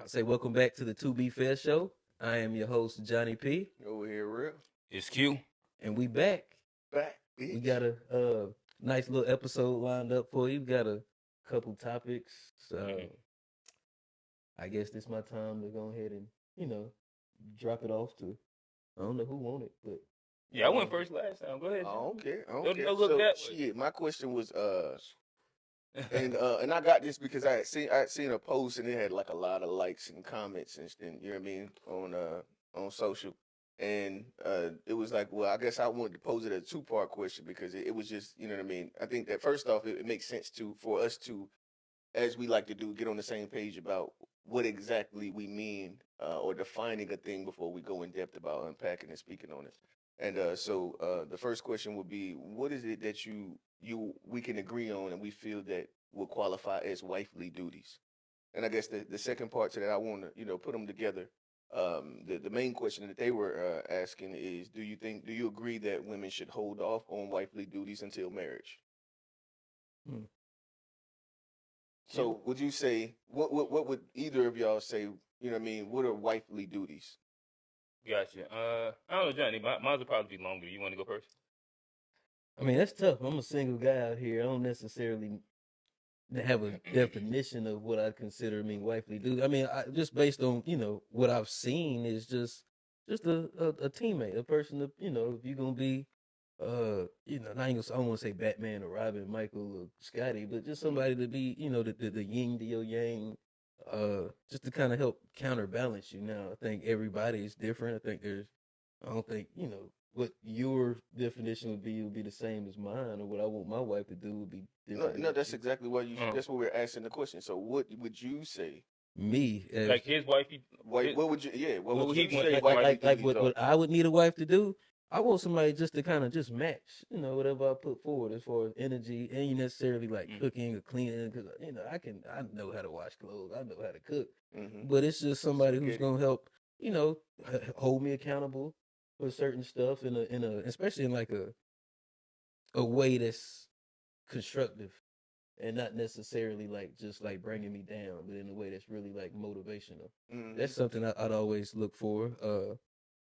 Say welcome back to the To Be Fair show. I am your host, Johnny P. Over here, real. It's Q. And we back. Back, bitch. We got a nice little episode lined up for you. We got a couple topics. So I guess this is my time to go ahead and, drop it off to, I don't know who want it, but. Yeah, I went first last time. Go ahead. Okay. Don't look that way. Shit, my question was, and I got this because I had seen a post and it had like a lot of likes and comments and you know what I mean on social, and it was like, well, I guess I wanted to pose it as a 2-part question because it was just, you know what I mean. I think that first off, it makes sense for us to, as we like to do, get on the same page about what exactly we mean or defining a thing before we go in depth about unpacking and speaking on it. And so the first question would be, what is it that we can agree on and we feel that will qualify as wifely duties? And I guess the second part to that, I want to, put them together. The main question that they were asking is, do you agree that women should hold off on wifely duties until marriage? So would you say, what would either of y'all say, you know what I mean, what are wifely duties? Gotcha. I don't know, Johnny. Mine will probably be longer. You want to go first? I mean, that's tough. I'm a single guy out here. I don't necessarily have a definition of what I consider wifely duty. I mean, just based on, what I've seen is just a teammate, a person that, if you're going to be, I don't want to say Batman or Robin, Michael or Scotty, but just somebody to be, the yin to your yang, just to kind of help counterbalance you. Now, I think everybody is different. I don't think, what your definition would be the same as mine, or what I want my wife to do would be different. No, that's exactly what that's what we're asking the question. So what would you say? Me, like his wife? What would you? Yeah, what would you say? Like what I would need a wife to do. I want somebody just to kind of just match, whatever I put forward as far as energy. Ain't necessarily like cooking or cleaning, because I know how to wash clothes, I know how to cook, but it's just somebody who's gonna help, hold me accountable for certain stuff especially in like a way that's constructive and not necessarily like just like bringing me down, but in a way that's really like motivational. That's something I'd always look for.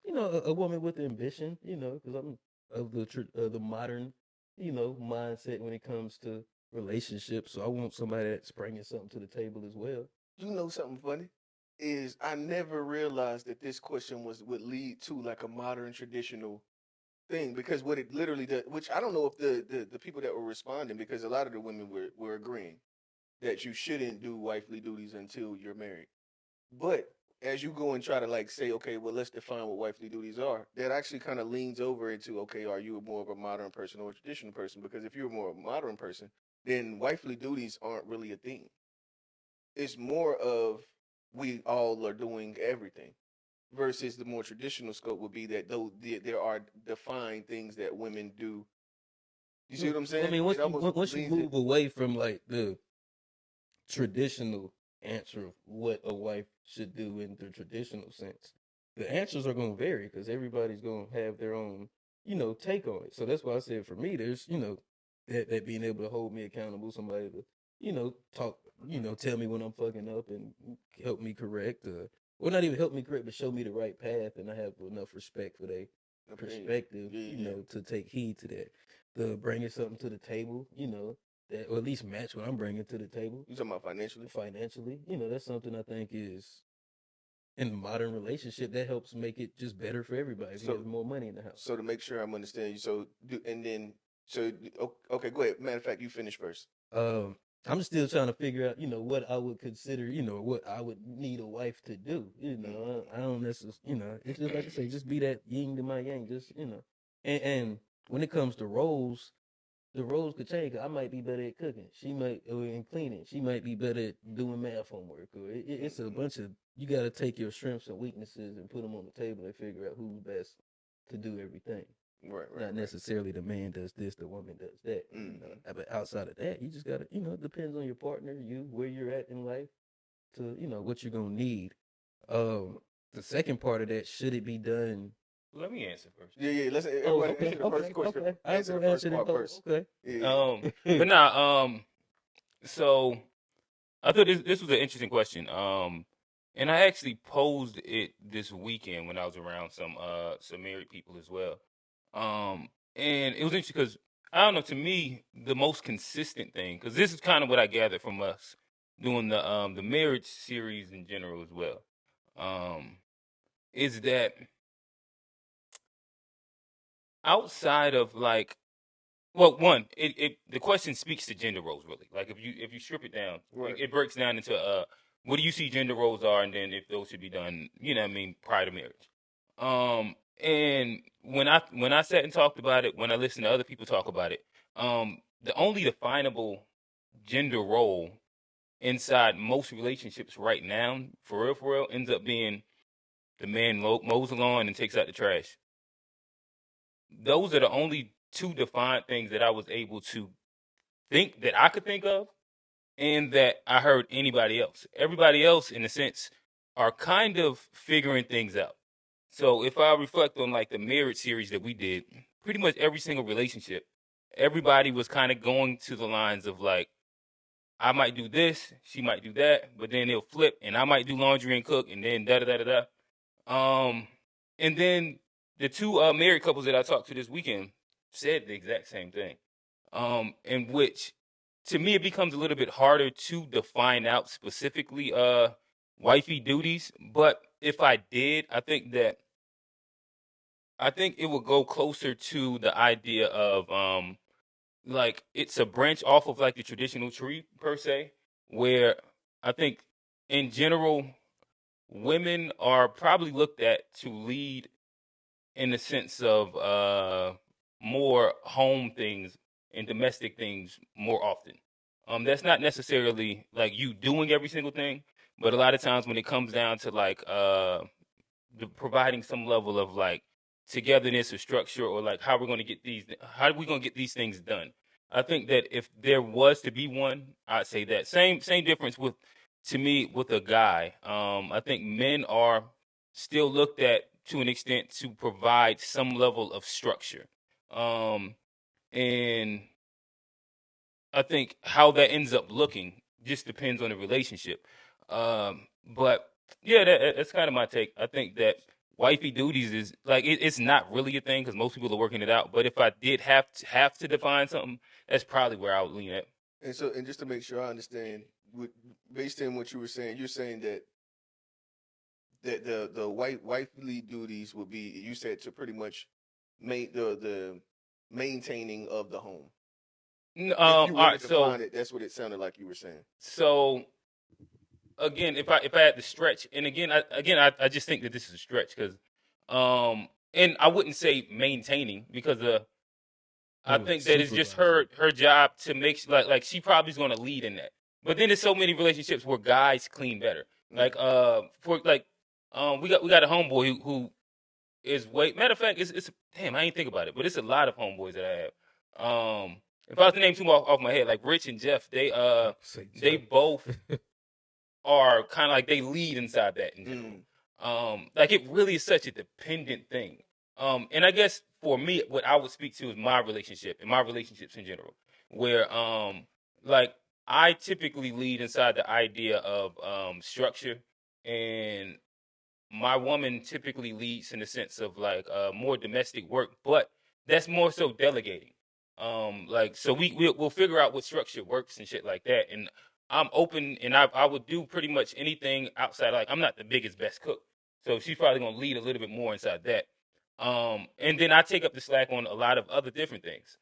A woman with ambition, because I'm of the modern, mindset when it comes to relationships. So I want somebody that's bringing something to the table as well. You know something funny? Is I never realized that this question would lead to like a modern traditional thing, because what it literally does, which I don't know if the people that were responding, because a lot of the women were agreeing that you shouldn't do wifely duties until you're married. But as you go and try to like say, okay, well, let's define what wifely duties are, that actually kind of leans over into, okay, are you more of a modern person or a traditional person? Because if you're more of a modern person, then wifely duties aren't really a thing. It's more of we all are doing everything, versus the more traditional scope would be that though there are defined things that women do. You see what I'm saying? I mean, once you move away from like the traditional answer of what a wife should do in the traditional sense, the answers are going to vary because everybody's going to have their own, take on it. So that's why I said for me, there's, that being able to hold me accountable, somebody to, talk, tell me when I'm fucking up and help me correct, or not even help me correct, but show me the right path, and I have enough respect for their perspective, to take heed to that, to bringing something to the table, that, or at least match what I'm bringing to the table. You talking about financially? Financially, that's something I think is in a modern relationship that helps make it just better for everybody. So, have more money in the house. So to make sure I'm understanding you, okay, go ahead. Matter of fact, you finish first. I'm still trying to figure out, what I would consider, what I would need a wife to do. I don't necessarily, it's just like I say, just be that yin to my yang, just, and when it comes to roles, the roles could change. I might be better at cooking. She might, or in cleaning. She might be better at doing math homework. Or it's a bunch of, you got to take your strengths and weaknesses and put them on the table and figure out who's best to do everything. Right. Not necessarily the man does this, the woman does that. But outside of that, you just got to, it depends on your partner, where you're at in life, to, what you're going to need. The second part of that, should it be done? Let me answer first. Yeah. Let's everybody answer the first question. Okay. Answer the first part first. Okay. Yeah. But nah. So I thought this was an interesting question. and I actually posed it this weekend when I was around some married people as well. And it was interesting because I don't know. To me, the most consistent thing, because this is kind of what I gathered from us doing the marriage series in general as well, is that outside of like, well, one, the question speaks to gender roles really. Like if you strip it down, Right. it breaks down into what do you see gender roles are, and then if those should be done, you know what I mean, prior to marriage. And when I sat and talked about it, when I listened to other people talk about it, the only definable gender role inside most relationships right now, for real, ends up being the man mows the lawn and takes out the trash. Those are the only two defined things that I was able to think that I could think of, and that I heard anybody else. Everybody else, in a sense, are kind of figuring things out. So if I reflect on like the marriage series that we did, pretty much every single relationship, everybody was kind of going to the lines of like, I might do this, she might do that, but then they'll flip, and I might do laundry and cook, and then da da da da da. And then the two married couples that I talked to this weekend said the exact same thing. In which, to me, it becomes a little bit harder to define out specifically wifey duties. But if I did, I think it would go closer to the idea of like it's a branch off of like the traditional tree per se, where I think in general women are probably looked at to lead in the sense of more home things and domestic things more often. That's not necessarily like you doing every single thing, but a lot of times when it comes down to like providing some level of like togetherness or structure, or like how are we going to get these things done. I think that if there was to be one, I'd say that same difference with, to me, with a guy. I think men are still looked at to an extent to provide some level of structure. And I think how that ends up looking just depends on the relationship. But yeah, that's kind of my take. I think that wifey duties is like it's not really a thing because most people are working it out. But if I did have to define something, that's probably where I would lean at. And so, and just to make sure I understand, based on what you were saying, you're saying that the wifely duties would be, you said, to pretty much the maintaining of the home. If you All were to right, define it, that's what it sounded like you were saying. so again, if I had to stretch, and I just think that this is a stretch because, and I wouldn't say maintaining because I think that it's just her job to make like she probably is going to lead in that. But then there's so many relationships where guys clean better. Like for like we got a homeboy who is way, matter of fact, it's damn, I ain't think about it, but it's a lot of homeboys that I have. If I was to name two off my head, like Rich and Jeff, they both are kind of like they lead inside that in general. Like it really is such a dependent thing. And I guess for me, what I would speak to is my relationship and my relationships in general, where like I typically lead inside the idea of structure, and my woman typically leads in the sense of like more domestic work, but that's more so delegating. Like so we'll figure out what structure works and shit like that, and I'm open, and I would do pretty much anything outside. Like I'm not the biggest best cook, so she's probably gonna lead a little bit more inside that. And then I take up the slack on a lot of other different things.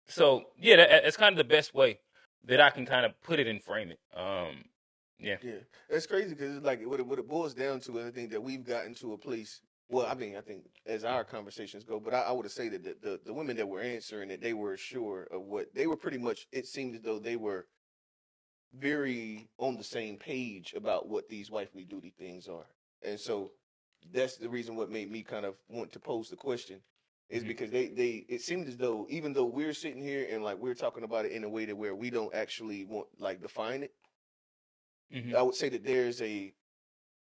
So yeah, that's kind of the best way that I can kind of put it and frame it. Yeah. Yeah, that's crazy because it's like what it boils down to, and I think that we've gotten to a place. Well, I mean, I think as our conversations go, but I would say that the women that were answering it, they were sure of what they were pretty much. It seemed as though they were very on the same page about what these wifely duty things are, and so that's the reason what made me kind of want to pose the question is because they it seemed as though even though we're sitting here and like we're talking about it in a way that where we don't actually want like define it. I would say that there's a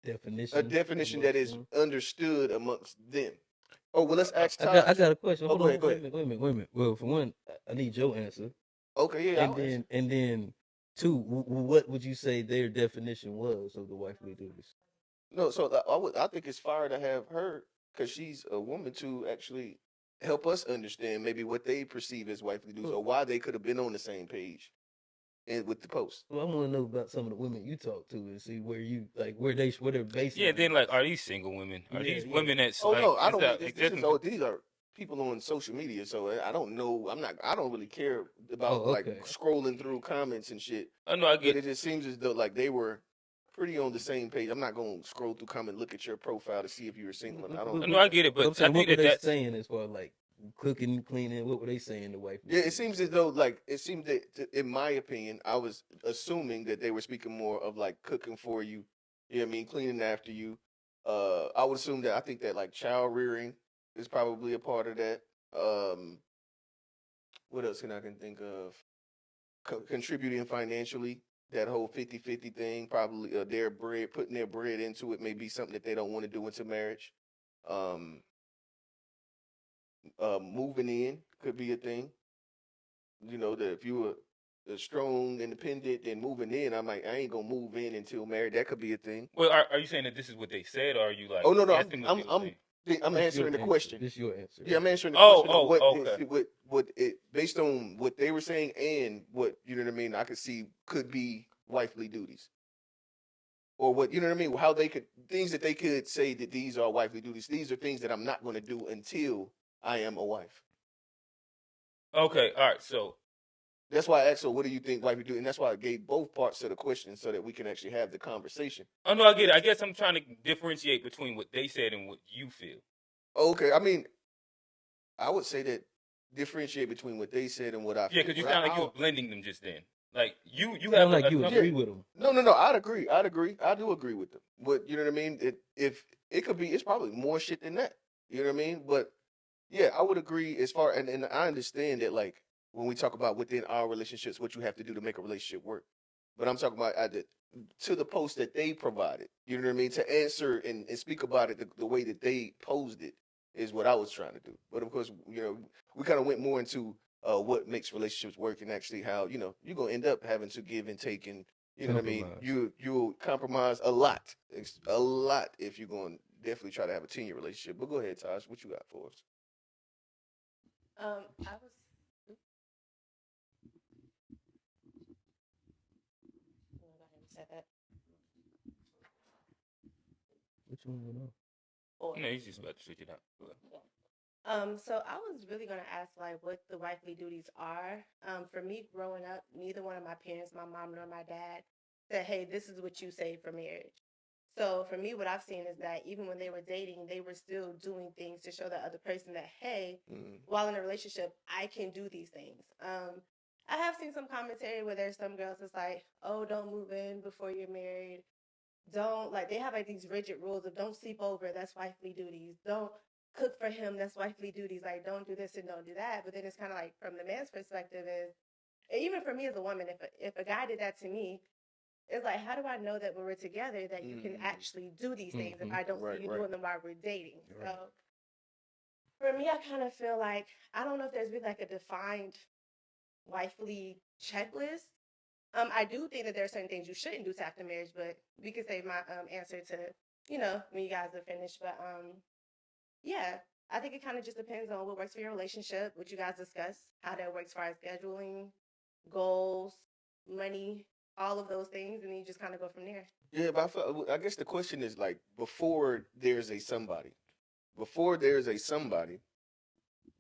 definition that is understood amongst them. Oh well, let's ask Todd. I got a question. Oh, Hold on, go ahead. wait a minute. Well, for one, I need your answer, Okay, yeah. and then Two, what would you say their definition was of the wifely duties? No, so I think it's fire to have her because she's a woman to actually help us understand maybe what they perceive as wifely duties or why they could have been on the same page and with the post. Well, I want to know about some of the women you talk to and see where you like where they're basing. Yeah, then like, are these single women? Are Yeah, these yeah. women that's Oh like? no, I is don't. that, This, like, this that's is oh, these are people on social media, so I don't know. I don't really care about Oh, like okay. scrolling through comments and shit. I know I But get. it just seems as though like they were pretty on the same page. I'm not gonna scroll through comment, look at your profile to see if you were single. And I don't. I know I get it, I'm but I saying, what think were that they that's. saying as far as like cooking, cleaning? What were they saying the wife? Yeah, it seems as though like it seemed that, in my opinion, I was assuming that they were speaking more of like cooking for you. You know what I mean? Cleaning after you. I would assume that I think that like child rearing is probably a part of that. What else can I can think of? Contributing financially, that whole 50-50 thing, probably their bread, putting their bread into it may be something that they don't want to do into marriage. Um, Moving in could be a thing. You know, that if you were a strong, independent, then moving in, I'm like, I ain't gonna move in until married. That could be a thing. Well, are you saying that this is what they said, or are you like Oh no, no, guessing what they were saying? I'm This answering the your question. This your answer. Yeah, I'm answering the Oh, question of okay. what it based on what they were saying and what you know what I mean. I could see could be wifely duties, or what you know what I mean. How they could things that they could say that these are wifely duties. These are things that I'm not going to do until I am a wife. Okay, all right. So That's why I asked her, what do you think wifely duties? And that's why I gave both parts of the question so that we can actually have the conversation. I know I get it. I guess I'm trying to differentiate between what they said and what you feel. Okay, I mean, I would say that differentiate between what they said and what I feel. Yeah, because you sound like you were blending them just then. Like you have Sound like you agree with them. No. I'd agree. I do agree with them. But you know what I mean? If it could be, it's probably more shit than that. You know what I mean? But yeah, I would agree as far and I understand that like when we talk about within our relationships, what you have to do to make a relationship work. But I'm talking about to the post that they provided. You know what I mean? To answer and speak about it the way that they posed it is what I was trying to do. But of course, you know, we kind of went more into what makes relationships work and actually how you're gonna end up having to give and take and you know what I mean. You'll compromise a lot if you're going to definitely try to have a 10-year relationship. But go ahead, Taj, what you got for us? I was. Go ahead and set that. Which one went off? No, he's just about to switch it out. So I was really gonna ask like what the wifely duties are. For me growing up, neither one of my parents, my mom nor my dad, said, "Hey, this is what you say for marriage." So for me, what I've seen is that even when they were dating, they were still doing things to show the other person that, hey, while in a relationship, I can do these things. I have seen some commentary where there's some girls that's like, "Oh, don't move in before you're married. Don't like they have like these rigid rules of don't sleep over, that's wifely duties. Don't cook for him, that's wifely duties. Like don't do this and don't do that." But then it's kind of like from the man's perspective is even for me as a woman, if a guy did that to me, it's like how do I know that when we're together that you can actually do these things if I don't see you doing them while we're dating? So for me, I kind of feel like I don't know if there's really like a defined wifely checklist. I do think that there are certain things you shouldn't do to after marriage, but we could save my answer to when you guys are finished. But yeah, I think it kind of just depends on what works for your relationship, what you guys discuss, how that works as far as scheduling, goals, money, all of those things, and then you just kind of go from there. Yeah, but I guess the question is like before there's a somebody, before there's a somebody,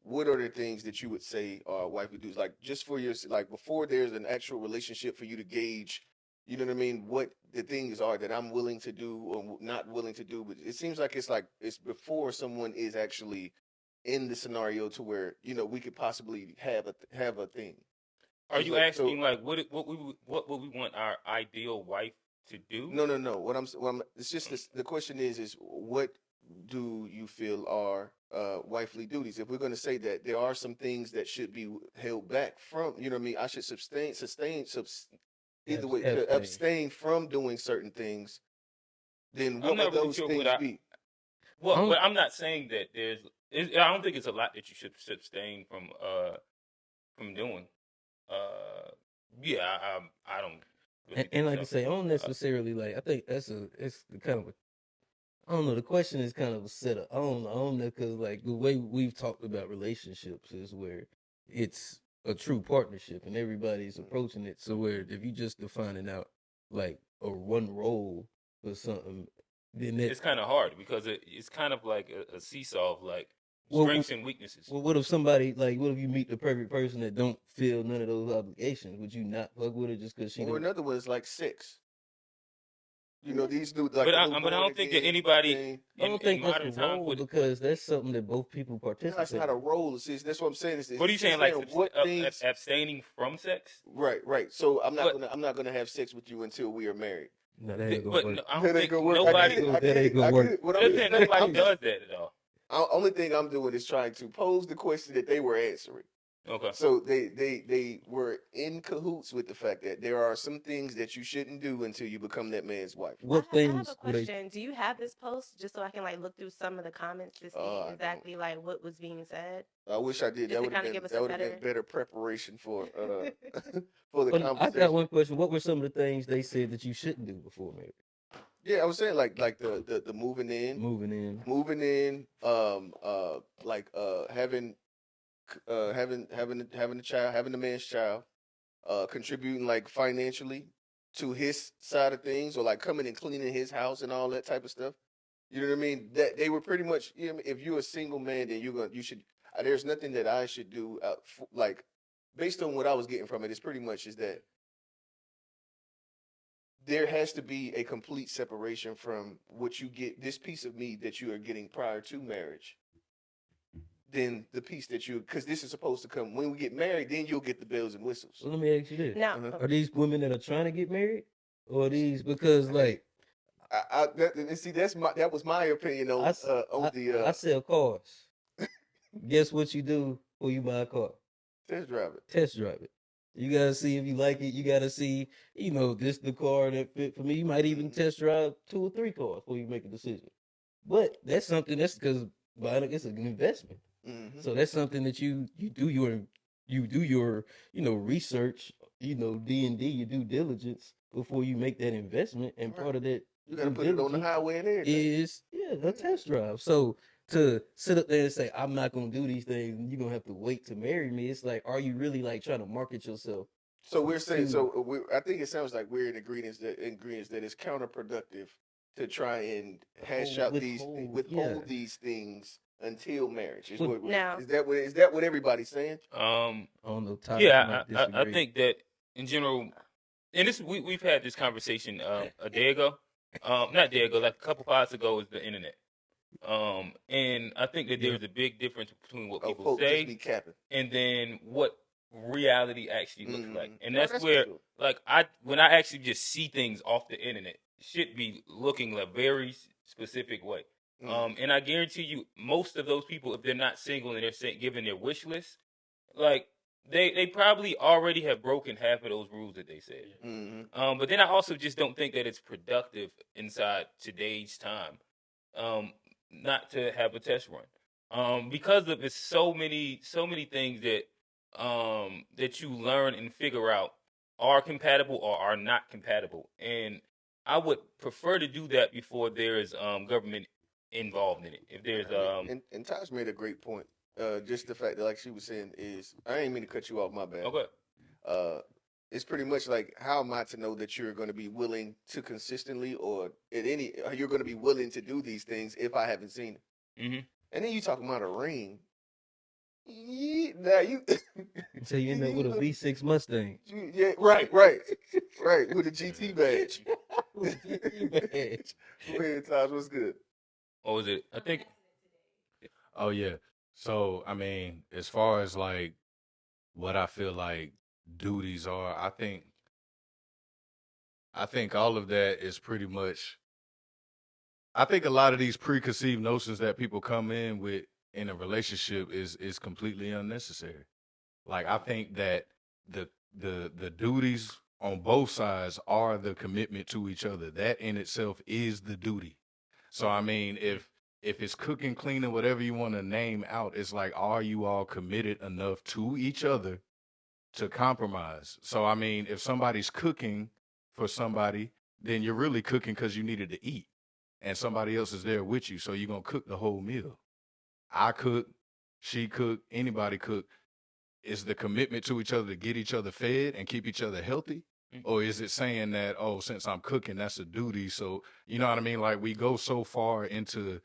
what are the things that you would say are wifey duties? Like just for your like before there's an actual relationship for you to gauge, you know what I mean? What the things are that I'm willing to do or not willing to do. But it seems like it's before someone is actually in the scenario to where we could possibly have a thing. Are you asking like what would we want our ideal wife to do? No. It's just the question is what do you feel are wifely duties? If we're going to say that there are some things that should be held back from, you know what I mean? I should either way, to abstain from doing certain things. Then what would those things be? Well, but I'm not saying that I don't think it's a lot that you should abstain from doing. Yeah, I don't really And think like so. I say, I don't necessarily I think it's kind of I don't know. The question is kind of a setup. I don't know, because like the way we've talked about relationships is where it's a true partnership and everybody's approaching it. So where if you just defining out like a one role for something, then It's kind of hard because it's kind of like a seesaw of like well, strengths and weaknesses. well, what if somebody what if you meet the perfect person that don't feel none of those obligations? Would you not fuck with her just because she Or don't? another one is like sex. You know, Yeah. these new like the new But I born don't think that again anybody thing. I in don't think that's a modern times role would. because that's something that both people No, it's not participate a in. role. See, that's what I'm saying. What are you She's saying? Like saying what things. abstaining from sex? Right. So But I'm not gonna have sex with you until we are married. No, that ain't gonna but work. no, I don't That ain't think gonna work. nobody. That ain't gonna I get work. it. What But I'm I'm just saying saying, nobody does that at all. only thing I'm doing is trying to pose the question that they were answering. Okay. So they were in cahoots with the fact that there are some things that you shouldn't do until you become that man's wife. What I have a things would they? question. Do you have this post just so I can like look through some of the comments to see I don't. exactly like what was being said? I wish I did. Just to kind of give us That a would have been better. better preparation for for the Well, I got conversation. one question. What were some of the things they said that you shouldn't do before marriage? Yeah, I was saying like the Moving in. moving in, like having a child, having a man's child, contributing like financially to his side of things, or like coming and cleaning his house and all that type of stuff. You know what I mean? That they were pretty much. You know, if you're a single man, then you should. There's nothing that I should do. Like based on what I was getting from it, it's pretty much is that there has to be a complete separation from what you get. This piece of me that you are getting prior to marriage than the piece that you, because this is supposed to come when we get married. Then you'll get the bells and whistles. So let me ask you this: Now, Uh-huh. Are these women that are trying to get married, or are these because like And see, that was my opinion I on the I sell cars? Guess what you do when you buy a car? test drive it. Test drive it. You gotta see if you like it. You gotta see, this the car that fit for me. You might even Mm-hmm. test drive 2 or 3 cars before you make a decision. But that's something that's because buying it's an investment. Mm-hmm. So that's something that you do your research, D&D, your due diligence before you make that investment. And Right. part of that You got to due put it on the diligence highway and everything. is a test drive. So to sit up there and say I'm not gonna do these things, and you're gonna have to wait to marry me. It's like, are you really like trying to market yourself So we're saying, to I think it sounds like we're in ingredients that is counterproductive to try and hash out withhold? these things until marriage. now, Is that what everybody's saying? I don't know. Todd Yeah, might I disagree. think that in general, and this we've had this conversation a day ago, not a day ago, like a couple pods ago, is the internet. And I think that Yeah. there's a big difference between what Oh, people folks just say be capping. and then what reality actually looks like. And No, that's that's where, for sure. like, when I actually just see things off the internet, it should be looking a very specific way. And I guarantee you, most of those people, if they're not single and they're giving their wish list, like they probably already have broken half of those rules that they said. But then I also just don't think that it's productive inside today's time, not to have a test run, because of it's so many things that that you learn and figure out are compatible or are not compatible, and I would prefer to do that before there is government involved in it. If there's And Taj made a great point. Just the fact that, like she was saying, is I ain't mean to cut you off. My bad. okay. It's pretty much like, how am I to know that you're going to be willing to consistently, or you're going to be willing to do these things if I haven't seen it? Mm-hmm. And then you talking about a ring. Now you Until you end up with a V6 Mustang. yeah, right, with a GT badge. With a GT badge. Go ahead, Taj. What's good? What was it? I think. Oh yeah. So I mean, as far as like what I feel like duties are, I think all of that is pretty much. I think a lot of these preconceived notions that people come in with in a relationship is completely unnecessary. Like I think that the duties on both sides are the commitment to each other. That in itself is the duty. So I mean, if it's cooking, cleaning, whatever you want to name out, it's like, are you all committed enough to each other to compromise. So I mean, if somebody's cooking for somebody, then you're really cooking because you needed to eat, and somebody else is there with you, so you're gonna cook the whole meal. I cook, she cook, anybody cook. Is the commitment to each other to get each other fed and keep each other healthy? Or is it saying that, oh, since I'm cooking, that's a duty? So, you know what I mean? Like, we go so far into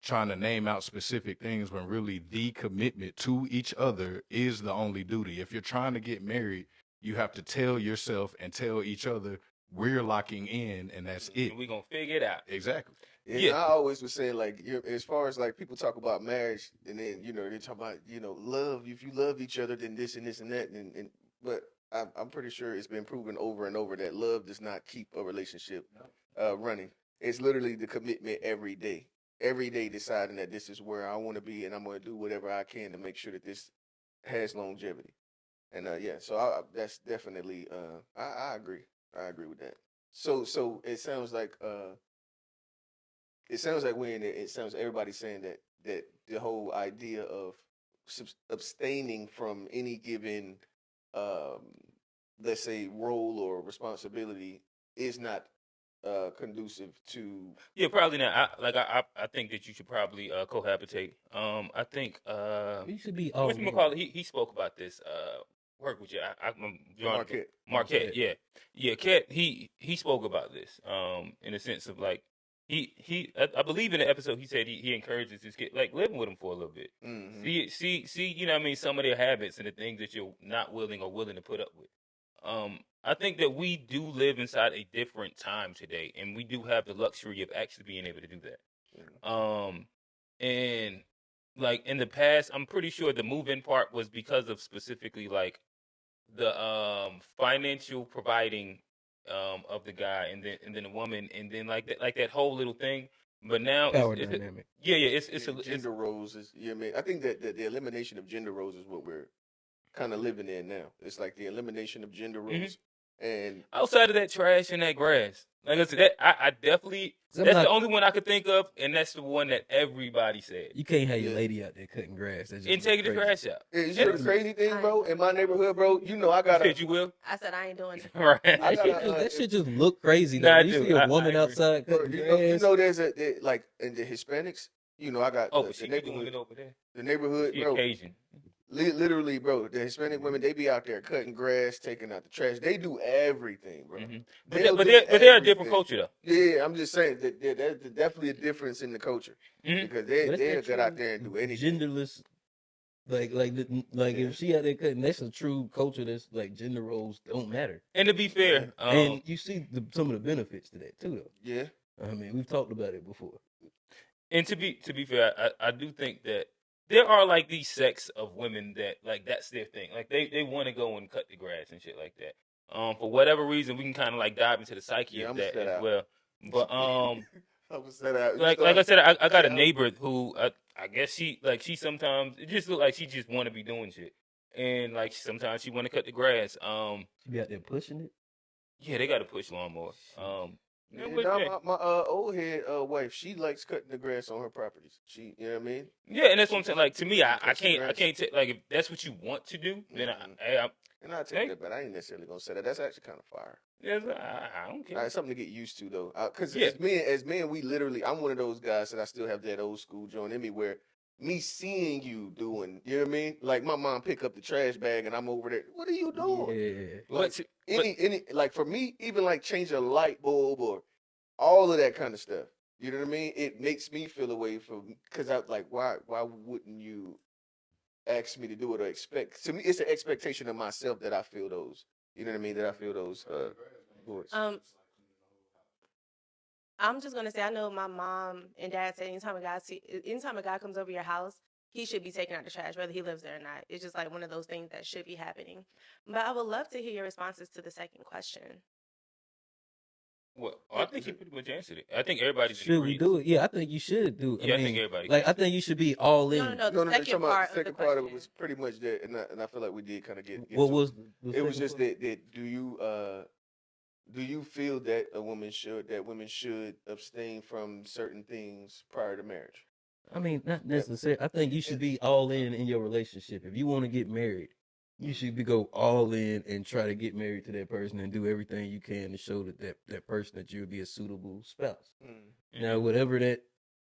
trying to name out specific things when really the commitment to each other is the only duty. If you're trying to get married, you have to tell yourself and tell each other, we're locking in, and that's it. We're going to figure it out. Exactly. Yeah, I always was saying, like, as far as like people talk about marriage, and then they talk about love. If you love each other, then this and this and that, but I'm pretty sure it's been proven over and over that love does not keep a relationship running. It's literally the commitment every day deciding that this is where I want to be, and I'm going to do whatever I can to make sure that this has longevity. And so that's definitely I agree. I agree with that. So it sounds like. It sounds like it sounds everybody's saying that the whole idea of abstaining from any given, let's say, role or responsibility is not conducive to. Yeah, probably not. I think that you should probably cohabitate. I think You should be all Mr. in. McCauley, he spoke about this. Work with you. Marquette. Yeah. Ket. He spoke about this. In the sense of like. I believe in the episode he said he encourages his kid like living with him for a little bit. Mm-hmm. See, you know what I mean, some of their habits and the things that you're not willing or willing to put up with. I think that we do live inside a different time today, and we do have the luxury of actually being able to do that. Mm-hmm. And like in the past, I'm pretty sure the move-in part was because of specifically like the financial providing of the guy and then the woman and then like that whole little thing. But now Power dynamic. It's gender roles is I mean I think that the elimination of gender roles is what we're kind of living in now. It's like the elimination of gender roles and outside of that trash and that grass. Like I said, that I definitely the only one I could think of, and that's the one that everybody said. You can't have your lady out there cutting grass. That's just and taking the trash out. You know the crazy thing, bro? In my neighborhood, bro, I got to. You will. I said I ain't doing it. Right. That shit just look crazy. Nah, You see a woman outside cutting grass. There's like in the Hispanics. I got the neighborhood over there. The neighborhood, bro. Occasion. Literally, bro, the Hispanic women, they be out there cutting grass, taking out the trash. They do everything, bro. Mm-hmm. But they're a different culture, though. Yeah, I'm just saying that there's definitely a difference in the culture because they'll get out there and do anything. Genderless, if she out there cutting, that's a true culture. That's like gender roles don't matter. And to be fair, and you see some of the benefits to that too, though. Yeah, I mean, we've talked about it before. And to be fair, I do think that there are like these sects of women that like that's their thing. Like they want to go and cut the grass and shit like that. For whatever reason, we can kind of like dive into the psyche of that as well. But like I said, I got a neighbor who I guess she sometimes it just look like she just want to be doing shit, and like sometimes she want to cut the grass. She be out there pushing it. Yeah, they got to push lawnmower. My old head wife, she likes cutting the grass on her properties. She, you know what I mean? Yeah, and that's what I'm saying. Like to me, I can't take like if that's what you want to do, then I take that, but I ain't necessarily gonna say that. That's actually kind of fire. Yeah, I don't care. It's something to get used to though, because as men, we literally, I'm one of those guys that I still have that old school joint in me where me seeing you doing, you know what I mean? Like my mom pick up the trash bag and I'm over there. What are you doing? Yeah. Like any like for me, even like change a light bulb or all of that kind of stuff. You know what I mean? It makes me feel away from because I like why wouldn't you ask me to do it or expect? To me, it's the expectation of myself that I feel those. You know what I mean? That I feel those. I'm just gonna say I know my mom and dad say anytime a guy comes over your house, he should be taking out the trash, whether he lives there or not. It's just like one of those things that should be happening. But I would love to hear your responses to the second question. Well, I think he pretty much answered it. I think everybody should we do it? Yeah, I think you should do it. Yeah, I think everybody. I think you should be all in. No. The second part of it was pretty much that, and I feel like we did kind of get. What was? It was just that. Do you feel that women should abstain from certain things prior to marriage? I mean, not necessarily. I think you should be all in your relationship. If you want to get married, you should go all in and try to get married to that person and do everything you can to show that person that you'll be a suitable spouse. Now, whatever that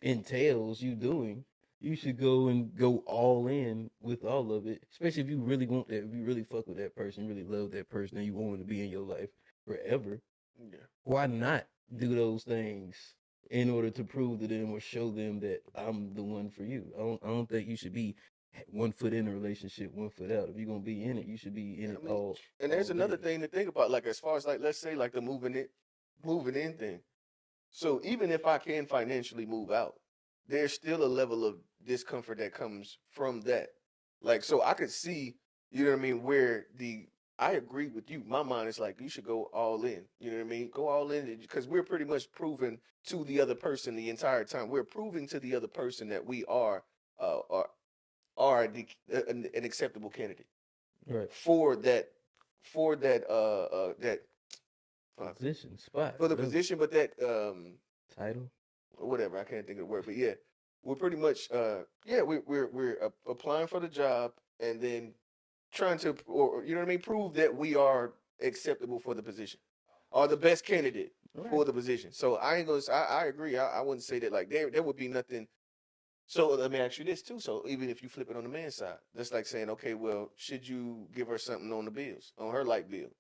entails you doing, you should go all in with all of it. Especially if you really want that, if you really fuck with that person, really love that person, and you want them to be in your life forever. Yeah. Why not do those things in order to prove to them or show them that I'm the one for you? I don't think you should be 1 foot in a relationship, 1 foot out. If you're gonna be in it, you should be in it all. And there's all another in. thing to think about, like as far as like let's say like the moving in thing. So even if I can financially move out, there's still a level of discomfort that comes from that. Like so I could see, you know what I mean, where I agree with you. My mind is like you should go all in. You know what I mean? Go all in because we're pretty much proving to the other person the entire time. We're proving to the other person that we uh, are an acceptable candidate Right. for that Position, spot, for the whatever. position, but that Title. whatever, I can't think of the word, but yeah, we're pretty much we're applying for the job and then trying to, or you know what I mean, prove that we are acceptable for the position or the best candidate for the position. So I ain't gonna I agree. I wouldn't say that like there would be nothing. So let me ask you this too. So even if you flip it on the man's side, that's like saying, okay, well, should you give her something on the bills, on her light bill?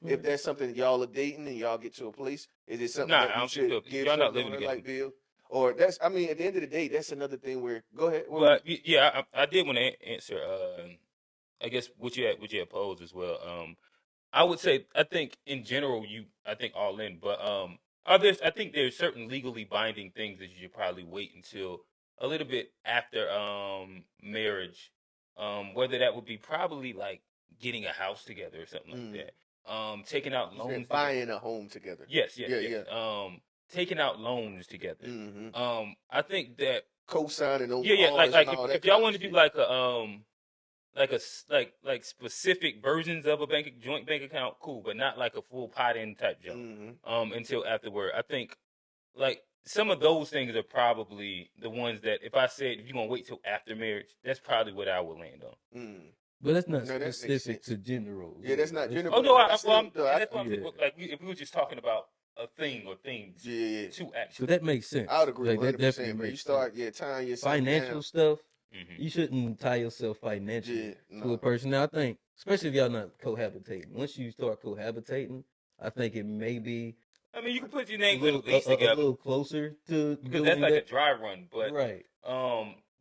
If that's something y'all are dating and y'all get to a place, is it something Nah, I that you don't think should so. give Y'all not something living on her together. light bill? Or that's, I mean, at the end of the day, that's another thing where, go ahead. But yeah, I did want to answer. I guess what you had posed as well. I would say I think in general I think all in, but I think there's certain legally binding things that you should probably wait until a little bit after marriage. Whether that would be probably like getting a house together or something like that. Taking out You said loans. buying a home together. Yes. Yeah. Taking out loans together. Mm-hmm. I think that Co-signing on yeah, cars like and all if that y'all kind want of to do shit. like like specific versions of a joint bank account, cool, but not like a full pot in type jump. Until afterward, I think like some of those things are probably the ones that if I said if you're gonna wait till after marriage, that's probably what I would land on. But that's not No, that makes specific sense. to gender roles. Yeah, that's not gender. Oh no, But I still, and that's what I'm saying. Like if we were just talking about a thing or things yeah. to action. So that makes sense. I would agree Like, that 100%. definitely But you makes start, sense. tying yourself Financial down. stuff, you shouldn't tie yourself financially to a person. Now, I think, especially if y'all not cohabitating, once you start cohabitating, I think it may be I mean, you can put your a name with a little, lease a together little closer to because doing that's like that. a dry run. But Right.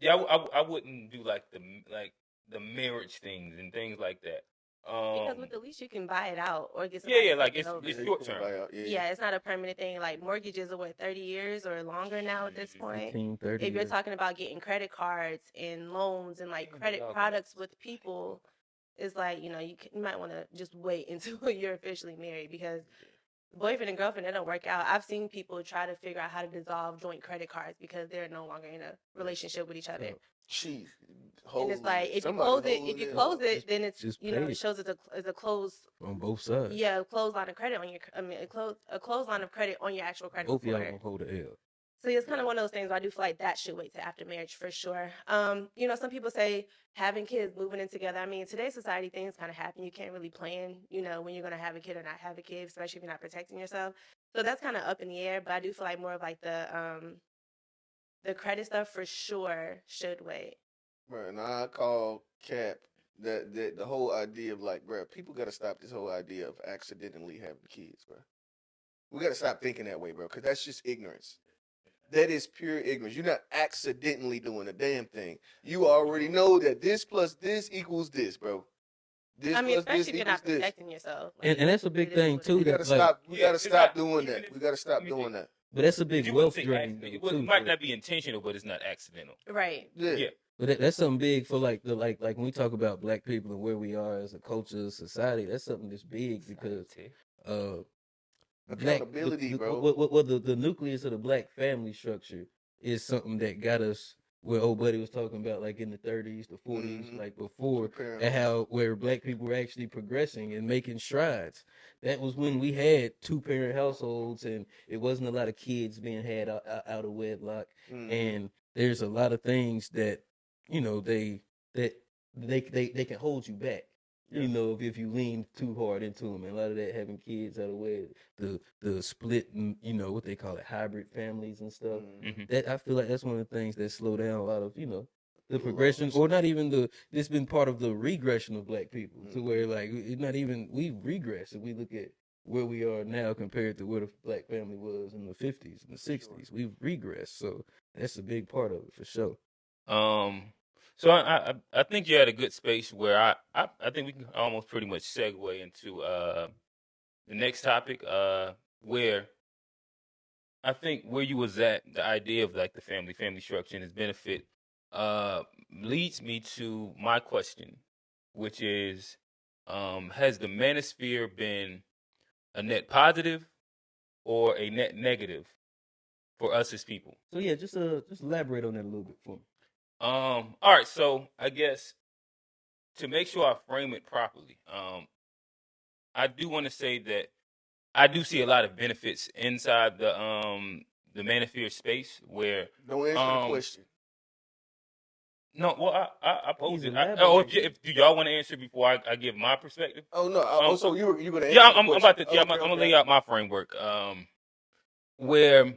yeah, I wouldn't do like the marriage things and things like that. Because with the lease, you can buy it out or get Yeah, somebody like to take it over. it's short term. Yeah, it's not a permanent thing. Like mortgages are 30 years or longer now at this point. 15, 30 If you're years. talking about getting credit cards and loans and like credit products with people, it's like, you might want to just wait until you're officially married because boyfriend and girlfriend, it don't work out. I've seen people try to figure out how to dissolve joint credit cards because they're no longer in a relationship with each other. Jeez. And it's like if you close it, then it's it shows it's a closed on both sides. Yeah, a closed line of credit on your. A closed line of credit on your actual credit Both report. y'all gonna hold the L. So it's kind of one of those things where I do feel like that should wait till after marriage for sure. Some people say having kids, moving in together. I mean, today's society, things kind of happen. You can't really plan, when you're gonna have a kid or not have a kid, especially if you're not protecting yourself. So that's kind of up in the air. But I do feel like more of like the credit stuff for sure should wait. Right, and I call cap that the whole idea of like, bro, people got to stop this whole idea of accidentally having kids, bro. We got to stop thinking that way, bro, because that's just ignorance. That is pure ignorance. You're not accidentally doing a damn thing. You already know that this plus this equals this, bro. This especially if you're not protecting yourself. Like, and that's a big thing too. We gotta stop. We gotta stop doing that. We gotta stop doing that. But that's a big wealth drain. It might not be intentional, but it's not accidental. Right. Yeah. But that's something big for like when we talk about black people and where we are as a culture, society. That's something that's big because accountability, bro. The nucleus of the black family structure is something that got us where old buddy was talking about, like in the 30s, the 40s, like before, and where black people were actually progressing and making strides. That was when we had 2-parent households, and it wasn't a lot of kids being had out of wedlock. And there's a lot of things that they can hold you back. You know, if you lean too hard into them, and a lot of that having kids out of the way, the split, you know, what they call it, hybrid families and stuff. Mm-hmm. That I feel like that's one of the things that slow down a lot of, you know, the progression, Progress. or not even the. It's been part of the regression of Black people to Mhm. where like it's not even we've regressed. If we look at where we are now compared to where the Black family was in the 50s and the 60s, we've regressed. So that's a big part of it for sure. So I think you're at a good space where I think we can almost pretty much segue into the next topic, where I think where you was at, the idea of like the family structure and its benefit, leads me to my question, which is, has the manosphere been a net positive or a net negative for us as people? So yeah, just elaborate on that a little bit for me. All right, so I guess to make sure I frame it properly, I do want to say that I do see a lot of benefits inside the Manosphere space where Don't answer the question. no, well I He's posed it. elaborating. If do y'all want to answer before I give my perspective? Oh no. So you gonna answer Yeah, the I'm question? about to. Yeah, Okay, I'm gonna okay. lay out my framework. Where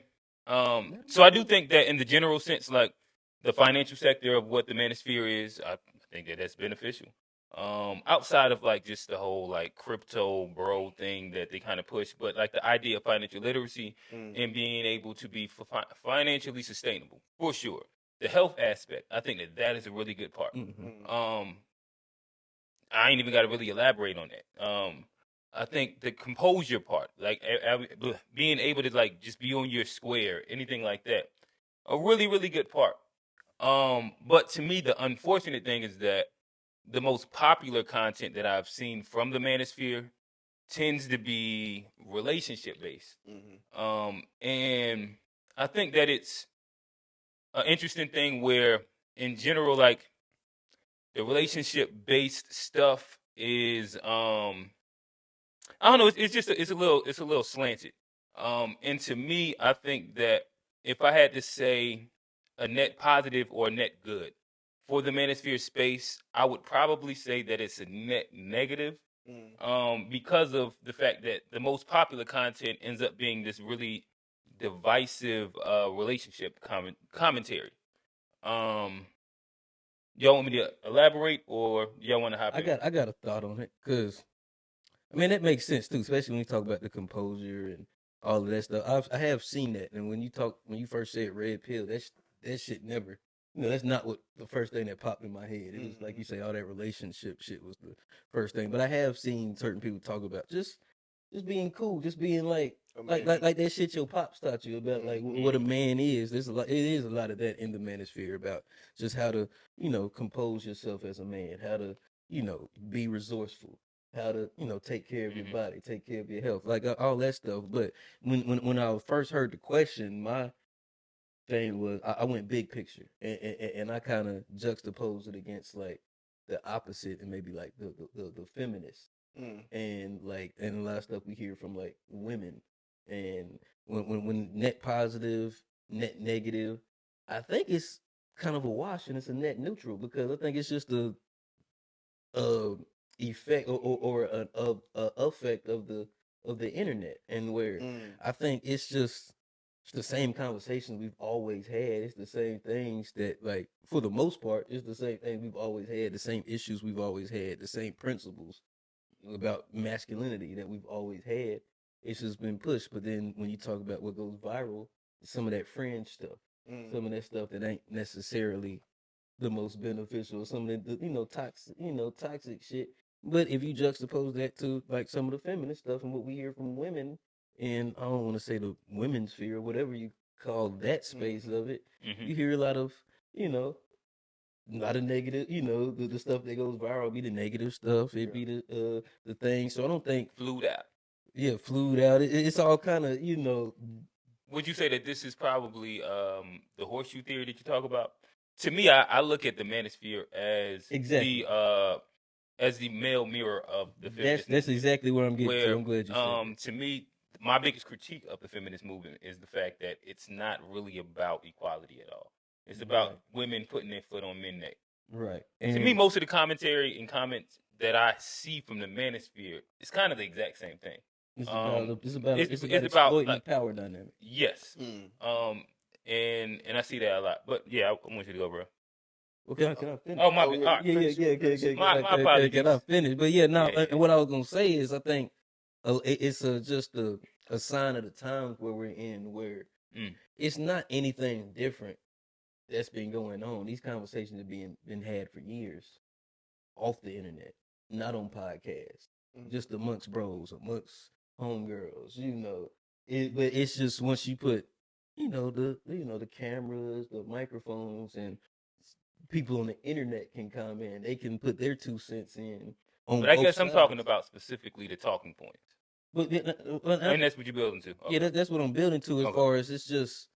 so I do think that in the general sense, like the financial sector of what the Manosphere is, I think that that's beneficial. Outside of like just the whole like crypto bro thing that they kind of push, but like the idea of financial literacy and being able to be financially sustainable for sure. The health aspect, I think that that is a really good part. I ain't even got to really elaborate on that. I think the composure part, like being able to like just be on your square, anything like that, a really really good part. But to me, the unfortunate thing is that the most popular content that I've seen from the Manosphere tends to be relationship based. And I think that it's an interesting thing where, in general, like the relationship based stuff is I don't know, it's just it's a little slanted. And to me, I think that if I had to say a net positive or a net good for the Manosphere space, I would probably say that it's a net negative. Because of the fact that the most popular content ends up being this really divisive relationship commentary. Um, y'all want me to elaborate, or y'all want to hop in? I got a thought on it because I mean that makes sense too, especially when you talk about the composure and all of that stuff. I have seen that, and when you first said red pill, that shit never. You know, that's not what the first thing that popped in my head. It was like you say, all that relationship shit was the first thing. But I have seen certain people talk about just being cool, just being like like that shit your pops taught you about like what a man is. There's a lot. It is a lot of that in the manosphere about just how to compose yourself as a man, how to be resourceful, how to take care of your body, take care of your health, like all that stuff. But when I first heard the question, my thing was I went big picture, and I kind of juxtaposed it against like the opposite, and maybe like the feminists and like and a lot of stuff we hear from like women, and when net positive, net negative, I think it's kind of a wash and it's a net neutral because I think it's just a effect or an effect of the internet, and where I think it's the same conversations we've always had. It's the same things that, like, for the most part, it's the same thing we've always had, the same issues we've always had, the same principles about masculinity that we've always had. It's just been pushed. But then when you talk about what goes viral, some of that fringe stuff, some of that stuff that ain't necessarily the most beneficial, some of the toxic shit. But if you juxtapose that to like some of the feminist stuff and what we hear from women, and I don't want to say the women's sphere, whatever you call that space of it, you hear a lot of, you know, a lot of negative, the stuff that goes viral be the negative stuff. It be the thing. So I don't think Flued out. flued out. It's all kind of Would you say that this is probably the horseshoe theory that you talk about? To me, I look at the manosphere exactly as the male mirror of the feminist that's movement, exactly where I'm getting where to. I'm glad you said that. to me, my biggest critique of the feminist movement is the fact that it's not really about equality at all. It's about women putting their foot on men neck. Right. To me, most of the commentary and comments that I see from the Manosphere is kind of the exact same thing. It's about it's about exploiting like the power dynamic. yes, Mm. and I see that a lot. But yeah, I want you to go, bro. Okay, can I finish? Oh my, Oh, yeah, all right. My apologies. Can I finish? But yeah, no. Yeah. And what I was gonna say is, I think it's just a sign of the times where we're in, where Mm. it's not anything different that's been going on. These conversations have been had for years off the internet, not on podcasts, just amongst bros, amongst homegirls. But it's just once you put, the cameras, the microphones, and people on the internet can comment. They can put their 2 cents in on But I both guess I'm sides. talking about specifically the talking points. But And that's what you're building to. Okay. yeah, that's what I'm building to. As Okay. far as it's just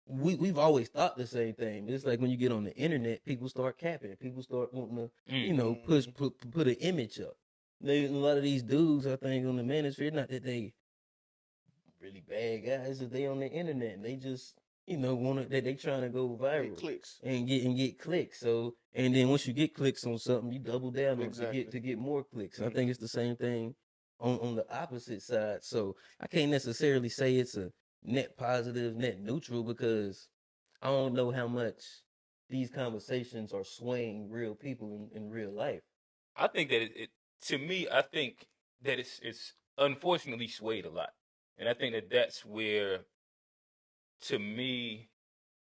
we've always thought the same thing. It's like when you get on the internet, people start capping. People start wanting to, put an image up. A lot of these dudes, I think, on the manosphere, not that they really bad guys, that they on the internet and they just, want to, they trying to go viral. Get clicks. And get clicks. So, and then once you get clicks on something, you double down Exactly. to get more clicks. I think it's the same thing on the opposite side. So I can't necessarily say it's a net positive, net neutral, because I don't know how much these conversations are swaying real people in real life. I think that to me, I think that it's unfortunately swayed a lot, and I think that that's where, to me,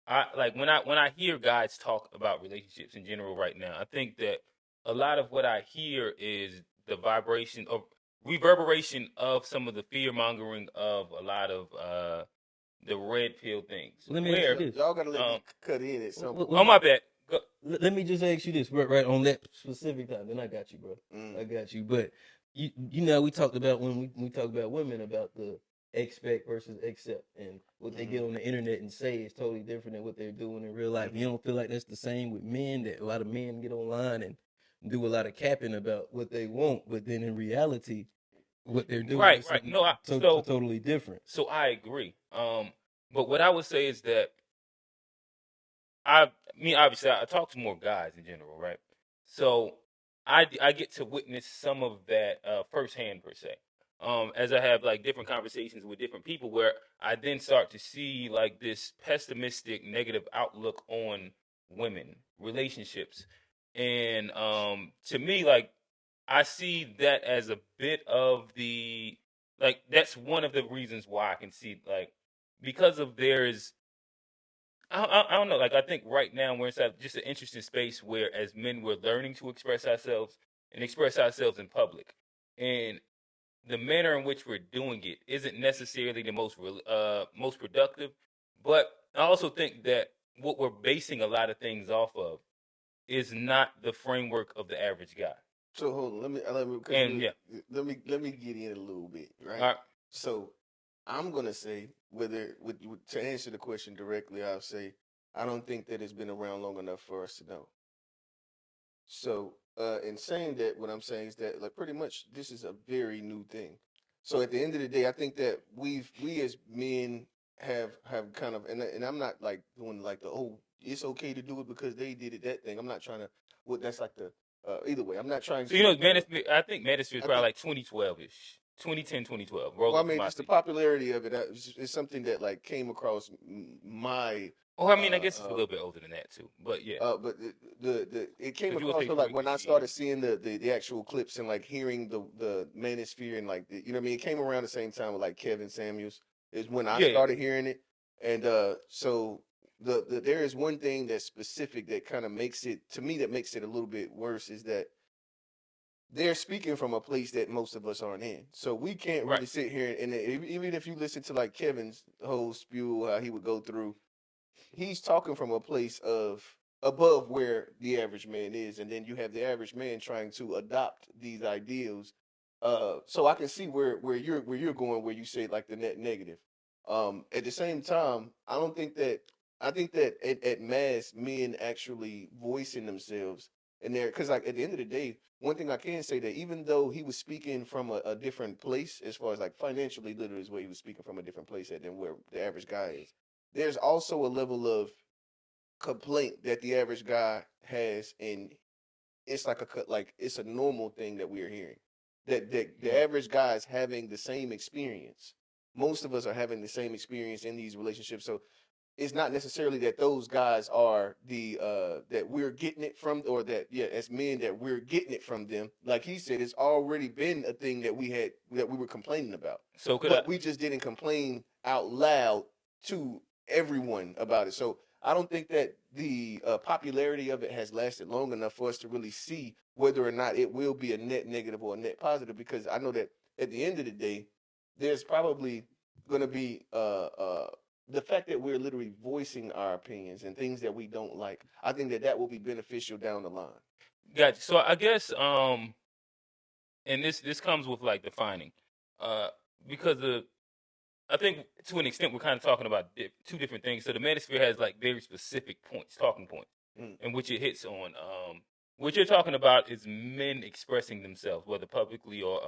I like when I hear guys talk about relationships in general right now. I think that a lot of what I hear is the vibration or reverberation of some of the fear mongering of a lot of the red pill things. Let me ask you this. Y'all gotta let me cut in at some point. Oh my bad. Go. Let me just ask you this right on that specific time. Then I got you, bro. I got you. But we talked about when we talk about women, about the expect versus accept, and what they get on the internet and say is totally different than what they're doing in real life. You don't feel like that's the same with men, that a lot of men get online and do a lot of capping about what they want, but then in reality, what they're doing Right. is No, totally different. So I agree. But what I would say is that obviously I talk to more guys in general, right? So I get to witness some of that firsthand per se. As I have like different conversations with different people, where I then start to see like this pessimistic, negative outlook on women, relationships, and to me, like I see that as a bit of the like that's one of the reasons why I can see like because of there's I don't know. Like I think right now we're inside just an interesting space where, as men, we're learning to express ourselves and express ourselves in public, and the manner in which we're doing it isn't necessarily the most productive. But I also think that what we're basing a lot of things off of is not the framework of the average guy. So hold on, let me get in a little bit, right? All right. So I'm gonna say to answer the question directly, I'll say I don't think that it's been around long enough for us to know. So in saying that, what I'm saying is that like pretty much this is a very new thing. So at the end of the day, I think that we as men have kind of and I'm not like doing like the it's okay to do it because they did it that thing. I'm not trying to that's like the either way. I'm not trying So to I think Manosphere is probably like 2012ish, 2010, 2012. well, I mean, just the popularity of it is something that like came across my. Or I mean, I guess it's a little bit older than that too. But yeah. But the it came But you would across say so, like when I 3 started seeing the actual clips and like hearing the Manosphere and like you know what I mean, it came around the same time with like Kevin Samuels is when I started hearing it, and so there is one thing that's specific that kind of makes it to me that makes it a little bit worse is that they're speaking from a place that most of us aren't in. So we can't really sit here and even if you listen to like Kevin's whole spew, how he would go through, he's talking from a place of above where the average man is. And then you have the average man trying to adopt these ideals. So I can see where you're going, where you say like the net negative. At the same time, I think that at mass men actually voicing themselves and there because like at the end of the day, one thing I can say that even though he was speaking from a different place as far as like financially literate is where he was speaking from a different place than where the average guy is. There's also a level of complaint that the average guy has in it's like it's a normal thing that we are hearing. That the average guy is having the same experience. Most of us are having the same experience in these relationships. So it's not necessarily that those guys are the that we're getting it from, or that as men that we're getting it from them. Like he said, it's already been a thing that we were complaining about. So But we just didn't complain out loud to everyone about it. So I don't think that the popularity of it has lasted long enough for us to really see whether or not it will be a net negative or a net positive. Because I know that at the end of the day, there's probably going to be the fact that we're literally voicing our opinions and things that we don't like. I think that will be beneficial down the line. Gotcha. So I guess and this comes with like defining, because I think to an extent we're kind of talking about two different things. So the Manosphere has like very specific points, talking points, in which it hits on. What you're talking about is men expressing themselves, whether publicly or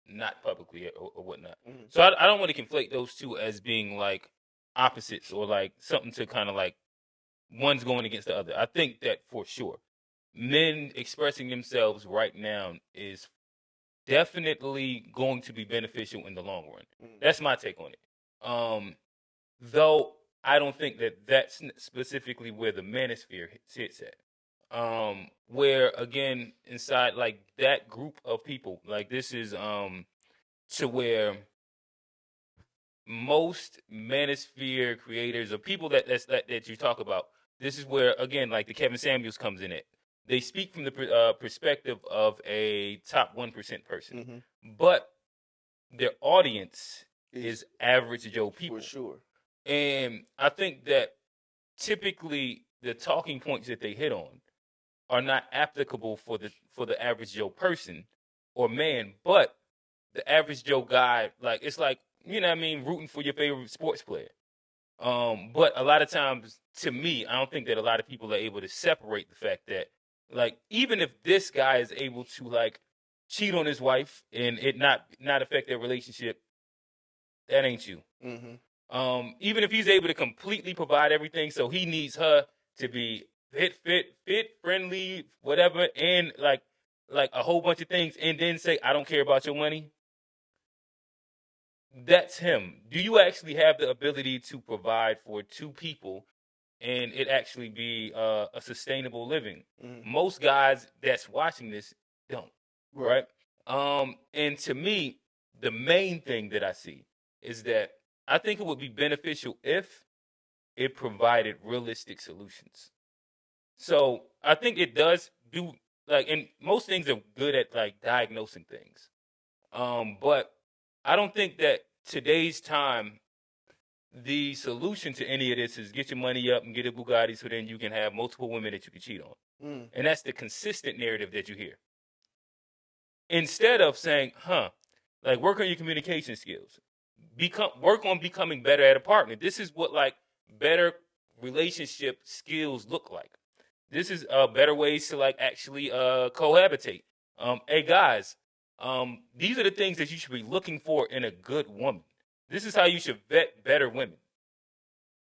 not publicly or whatnot. So I don't want to conflate those two as being like opposites or like something to kind of like one's going against the other. I think that for sure, men expressing themselves right now is definitely going to be beneficial in the long run. That's my take on it. Though I don't think that that's specifically where the Manosphere sits at. Where again inside like that group of people, like this is to where most Manosphere creators or people that you talk about, this is where again like the Kevin Samuels comes in it. They speak from the perspective of a top 1% person, but their audience is average Joe people. For sure. And I think that typically the talking points that they hit on are not applicable for the average Joe person or man, but the average Joe guy, like it's like, you know what I mean, rooting for your favorite sports player. But a lot of times, to me, I don't think that a lot of people are able to separate the fact that, like, even if this guy is able to like cheat on his wife and it not affect their relationship, that ain't you. Even if he's able to completely provide everything, so he needs her to be fit, friendly, whatever, and like a whole bunch of things, and then say, "I don't care about your money." That's him. Do you actually have the ability to provide for two people and it actually be a sustainable living? Most guys that's watching this don't, right? And to me, the main thing that I see is that I think it would be beneficial if it provided realistic solutions. So I think it does do like, and most things are good at like diagnosing things. But I don't think that today's time, the solution to any of this is get your money up and get a Bugatti so then you can have multiple women that you can cheat on. And that's the consistent narrative that you hear. Instead of saying, like work on your communication skills. Work on becoming better at a partner. This is what like better relationship skills look like. This is better ways to like actually cohabitate. Hey guys, these are the things that you should be looking for in a good woman. This is how you should vet better women.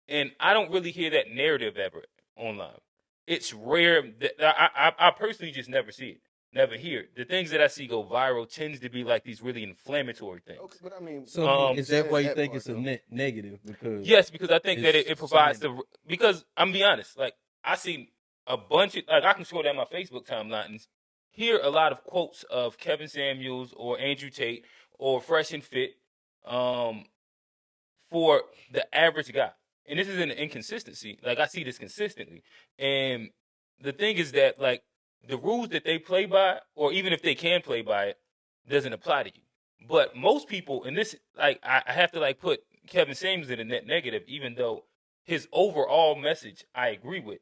And I don't really hear that narrative ever online. It's rare that I personally just never see it, never hear it. The things that I see go viral tends to be like these really inflammatory things. Okay, but I mean, so is that why you think it's a negative? Because yes, because I think that it provides because I'm be honest, like I see a bunch of like I can scroll down my Facebook timeline and hear a lot of quotes of Kevin Samuels or Andrew Tate or Fresh and Fit for the average guy. And this is an inconsistency. Like I see this consistently. And the thing is that like the rules that they play by, or even if they can play by it, doesn't apply to you. But most people, and this like I have to like put Kevin Samuels in a net negative, even though his overall message I agree with,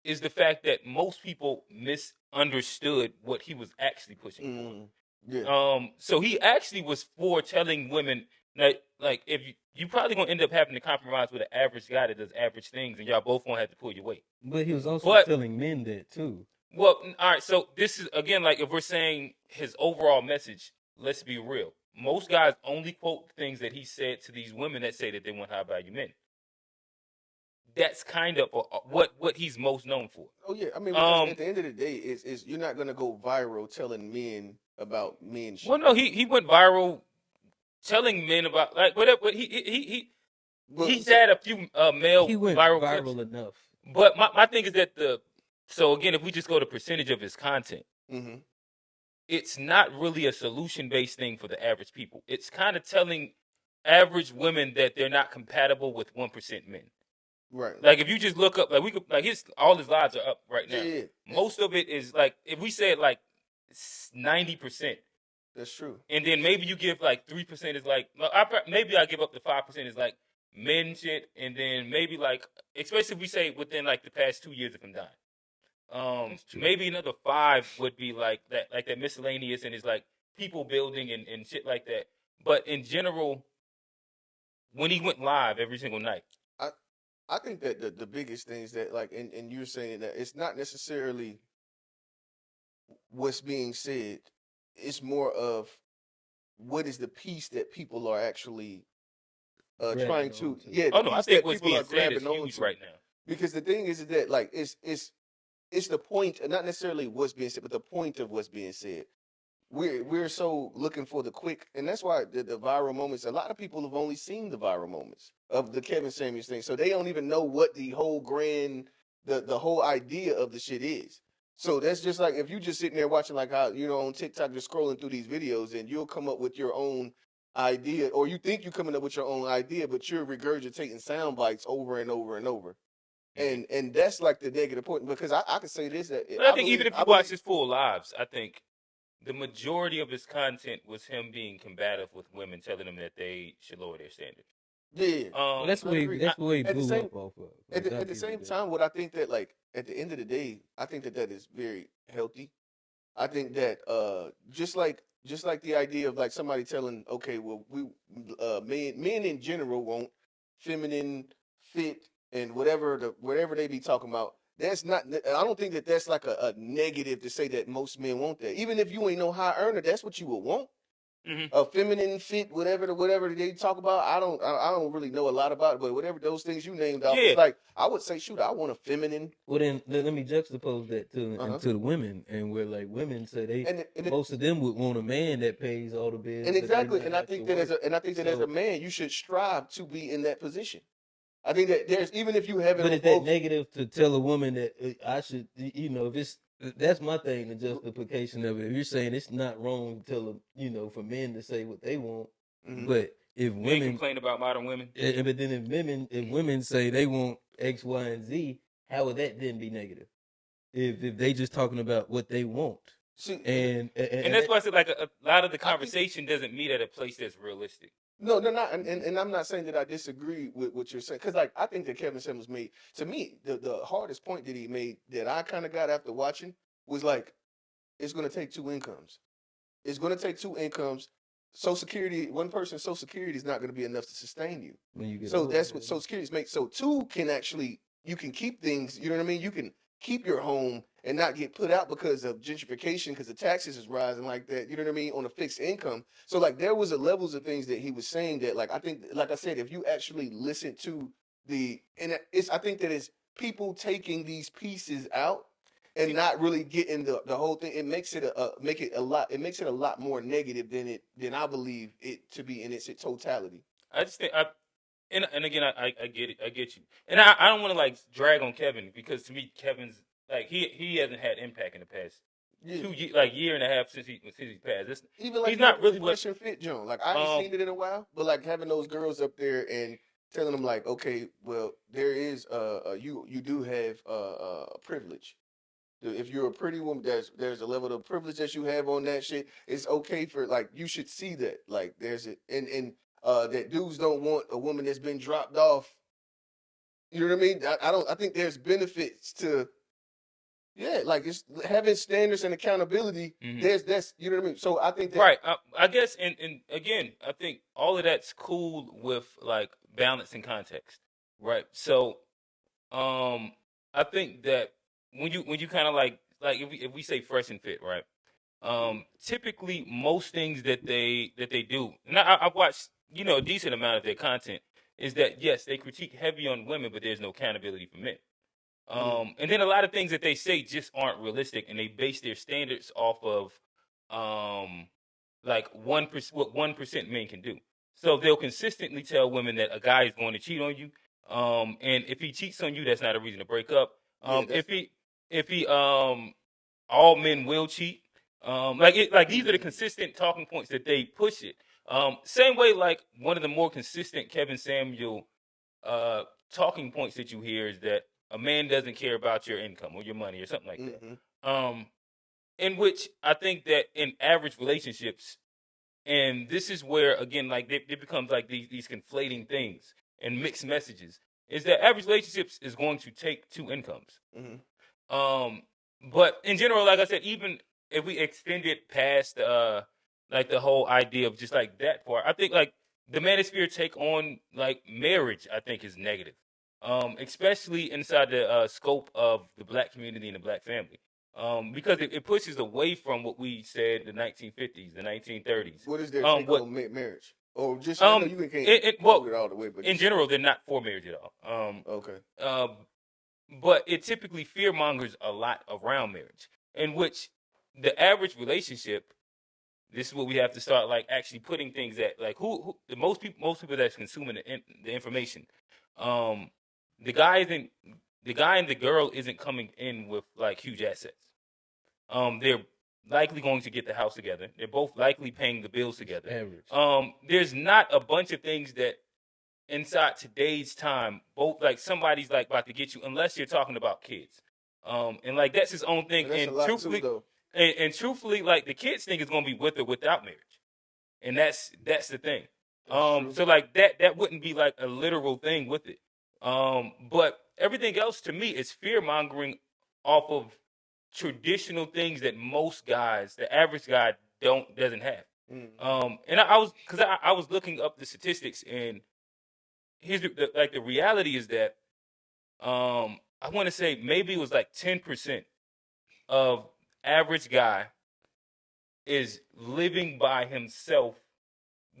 is the fact that most people misunderstood what he was actually pushing for. So he actually was for telling women that, like, if you probably gonna end up having to compromise with an average guy that does average things, and y'all both gonna have to pull your weight. But he was also telling men that too. Well, all right. So this is again like if we're saying his overall message. Let's be real. Most guys only quote things that he said to these women that say that they want high value men. that's kind of what he's most known for. Oh yeah, I mean, because at the end of the day, is you're not gonna go viral telling men about men shit. Well, no, he went viral telling men about like whatever. But he's had a few male He went viral viral clips. enough. But my thing is that so again, if we just go to percentage of his content, Mm-hmm. it's not really a solution based thing for the average people. It's kind of telling average women that they're not compatible with 1% men. Right. Like if you just look up, like we could, like all his lives are up right now. Yeah. Most of it is like if we say like 90%, That's true. and then maybe you give like 3% is like maybe I give up to 5% is like men shit, and then maybe like especially if we say within like the past 2 years of him dying, maybe another 5 would be like that miscellaneous and is like people building and shit like that. But in general, when he went live every single night. I think that the biggest thing is that, like, and you're saying that it's not necessarily what's being said. It's more of what is the piece that people are actually trying to. Yeah, Oh the no, I piece think that what's people being are said is grabbing on huge to. right now. Because the thing is that, like, it's the point, not necessarily what's being said, but the point of what's being said. We're so looking for the quick, and that's why the viral moments. A lot of people have only seen the viral moments of the Kevin Samuels thing, so they don't even know what the whole the whole idea of the shit is. So that's just like if you just sitting there watching, like, how on TikTok just scrolling through these videos, and you'll come up with your own idea, or you think you're coming up with your own idea, but you're regurgitating sound bites over and over and over. And that's like the negative point, because I could say this, that But I think even if you watch his full lives, I think the majority of his content was him being combative with women, telling them that they should lower their standards. Yeah, Well, that's where he at the blew same up off of. at the same time, what I think that, like, at the end of the day, I think that is very healthy. I think that just like the idea of, like, somebody telling, okay, well, we men in general want feminine, fit, and whatever they be talking about. That's not. I don't think that that's like a negative to say that most men want that. Even if you ain't no high earner, that's what you would want. Mm-hmm. A feminine, fit, whatever they talk about. I don't really know a lot about it, but whatever those things you named off, it's like, I would say, shoot, I want a feminine. Well, then let me juxtapose that to the women, and where, like, women say most of them would want a man that pays all the bills. And exactly, and I think that as a man, you should strive to be in that position. I think that there's, even if you have it. But is that negative to tell a woman that I should, if it's, that's my thing, the justification of it. If you're saying it's not wrong to tell them, for men to say what they want, but if women complain about modern women, but then if women say they want X, Y, and Z, how would that then be negative? If they just talking about what they want. See, and that's why I said, like, a lot of the conversation doesn't meet at a place that's realistic. No, they're not, and I'm not saying that I disagree with what you're saying, because, like, I think that Kevin Samuels made, to me, the hardest point that he made that I kind of got after watching was, like, it's going to take 2 incomes. It's going to take 2 incomes. Social Security, one person's Social Security is not going to be enough to sustain you. When you get so older, that's what Social Security makes. So 2 can actually, you can keep things. You know what I mean? You can keep your home and not get put out because of gentrification, because the taxes is rising like that. You know what I mean? On a fixed income. So, like, there was a levels of things that he was saying that, like, I think, like I said, if you actually listen to I think that it's people taking these pieces out and not really getting the whole thing. It makes it it makes it a lot more negative than I believe it to be in its totality. I just think and again, I get it, I get you, and I don't want to, like, drag on Kevin, because to me Kevin's, like, he hasn't had impact in the past 2 years, like, year and a half since he passed. Even like, he's not really fresh and fit, John. Like, I ain't seen it in a while, but, like, having those girls up there and telling them, like, okay, well, there is you do have a privilege. If you're a pretty woman, there's a level of privilege that you have on that shit. It's okay for, like, you should see that. Like, there's it, and that dudes don't want a woman that's been dropped off. You know what I mean? I think there's benefits to, yeah, like, it's having standards and accountability. That's you know what I mean? So I think that, right. I guess, and again, I think all of that's cool with, like, balance and context, right? So, I think that when you kind of like if we say fresh and fit, right? Typically most things that they do, and I've watched, a decent amount of their content. is that yes, they critique heavy on women, but there's no accountability for men. And then a lot of things that they say just aren't realistic, and they base their standards off of like 1%, what 1% men can do. So they'll consistently tell women that a guy is going to cheat on you, and if he cheats on you, that's not a reason to break up. If he all men will cheat. Like these are the consistent talking points that they push it. Same way, like one of the more consistent Kevin Samuel talking points that you hear is that a man doesn't care about your income or your money or something like that. In which I think that in average relationships, and this is where again, like it becomes like these conflating things and mixed messages, is that average relationships is going to take two incomes. But in general, like I said, even if we extend it past like the whole idea of just like that part, I think like the Manosphere take on like marriage, I think is negative, especially inside the scope of the black community and the black family, because it pushes away from what we said the 1950s, the 1930s. What is their take on marriage? Or just I know you can't well, it all the way, but in general, they're not for marriage at all. Okay. But it typically fear mongers a lot around marriage, in which the average relationship. This is what we have to start like actually putting things at like who the most people that's consuming the information. The guy and the girl isn't coming in with like huge assets. They're likely going to get the house together. They're both likely paying the bills together. Average. There's not a bunch of things that inside today's time, both like somebody's like about to get you, unless you're talking about kids. And like that's his own thing. And truthfully, and truthfully, like the kids thing is going to be with or without marriage, and that's the thing. So like that wouldn't be like a literal thing with it. But everything else to me is fear mongering off of traditional things that most guys, the average guy, doesn't have. And I was looking up the statistics, and here's the reality is that I want to say maybe it was like 10% of average guy is living by himself.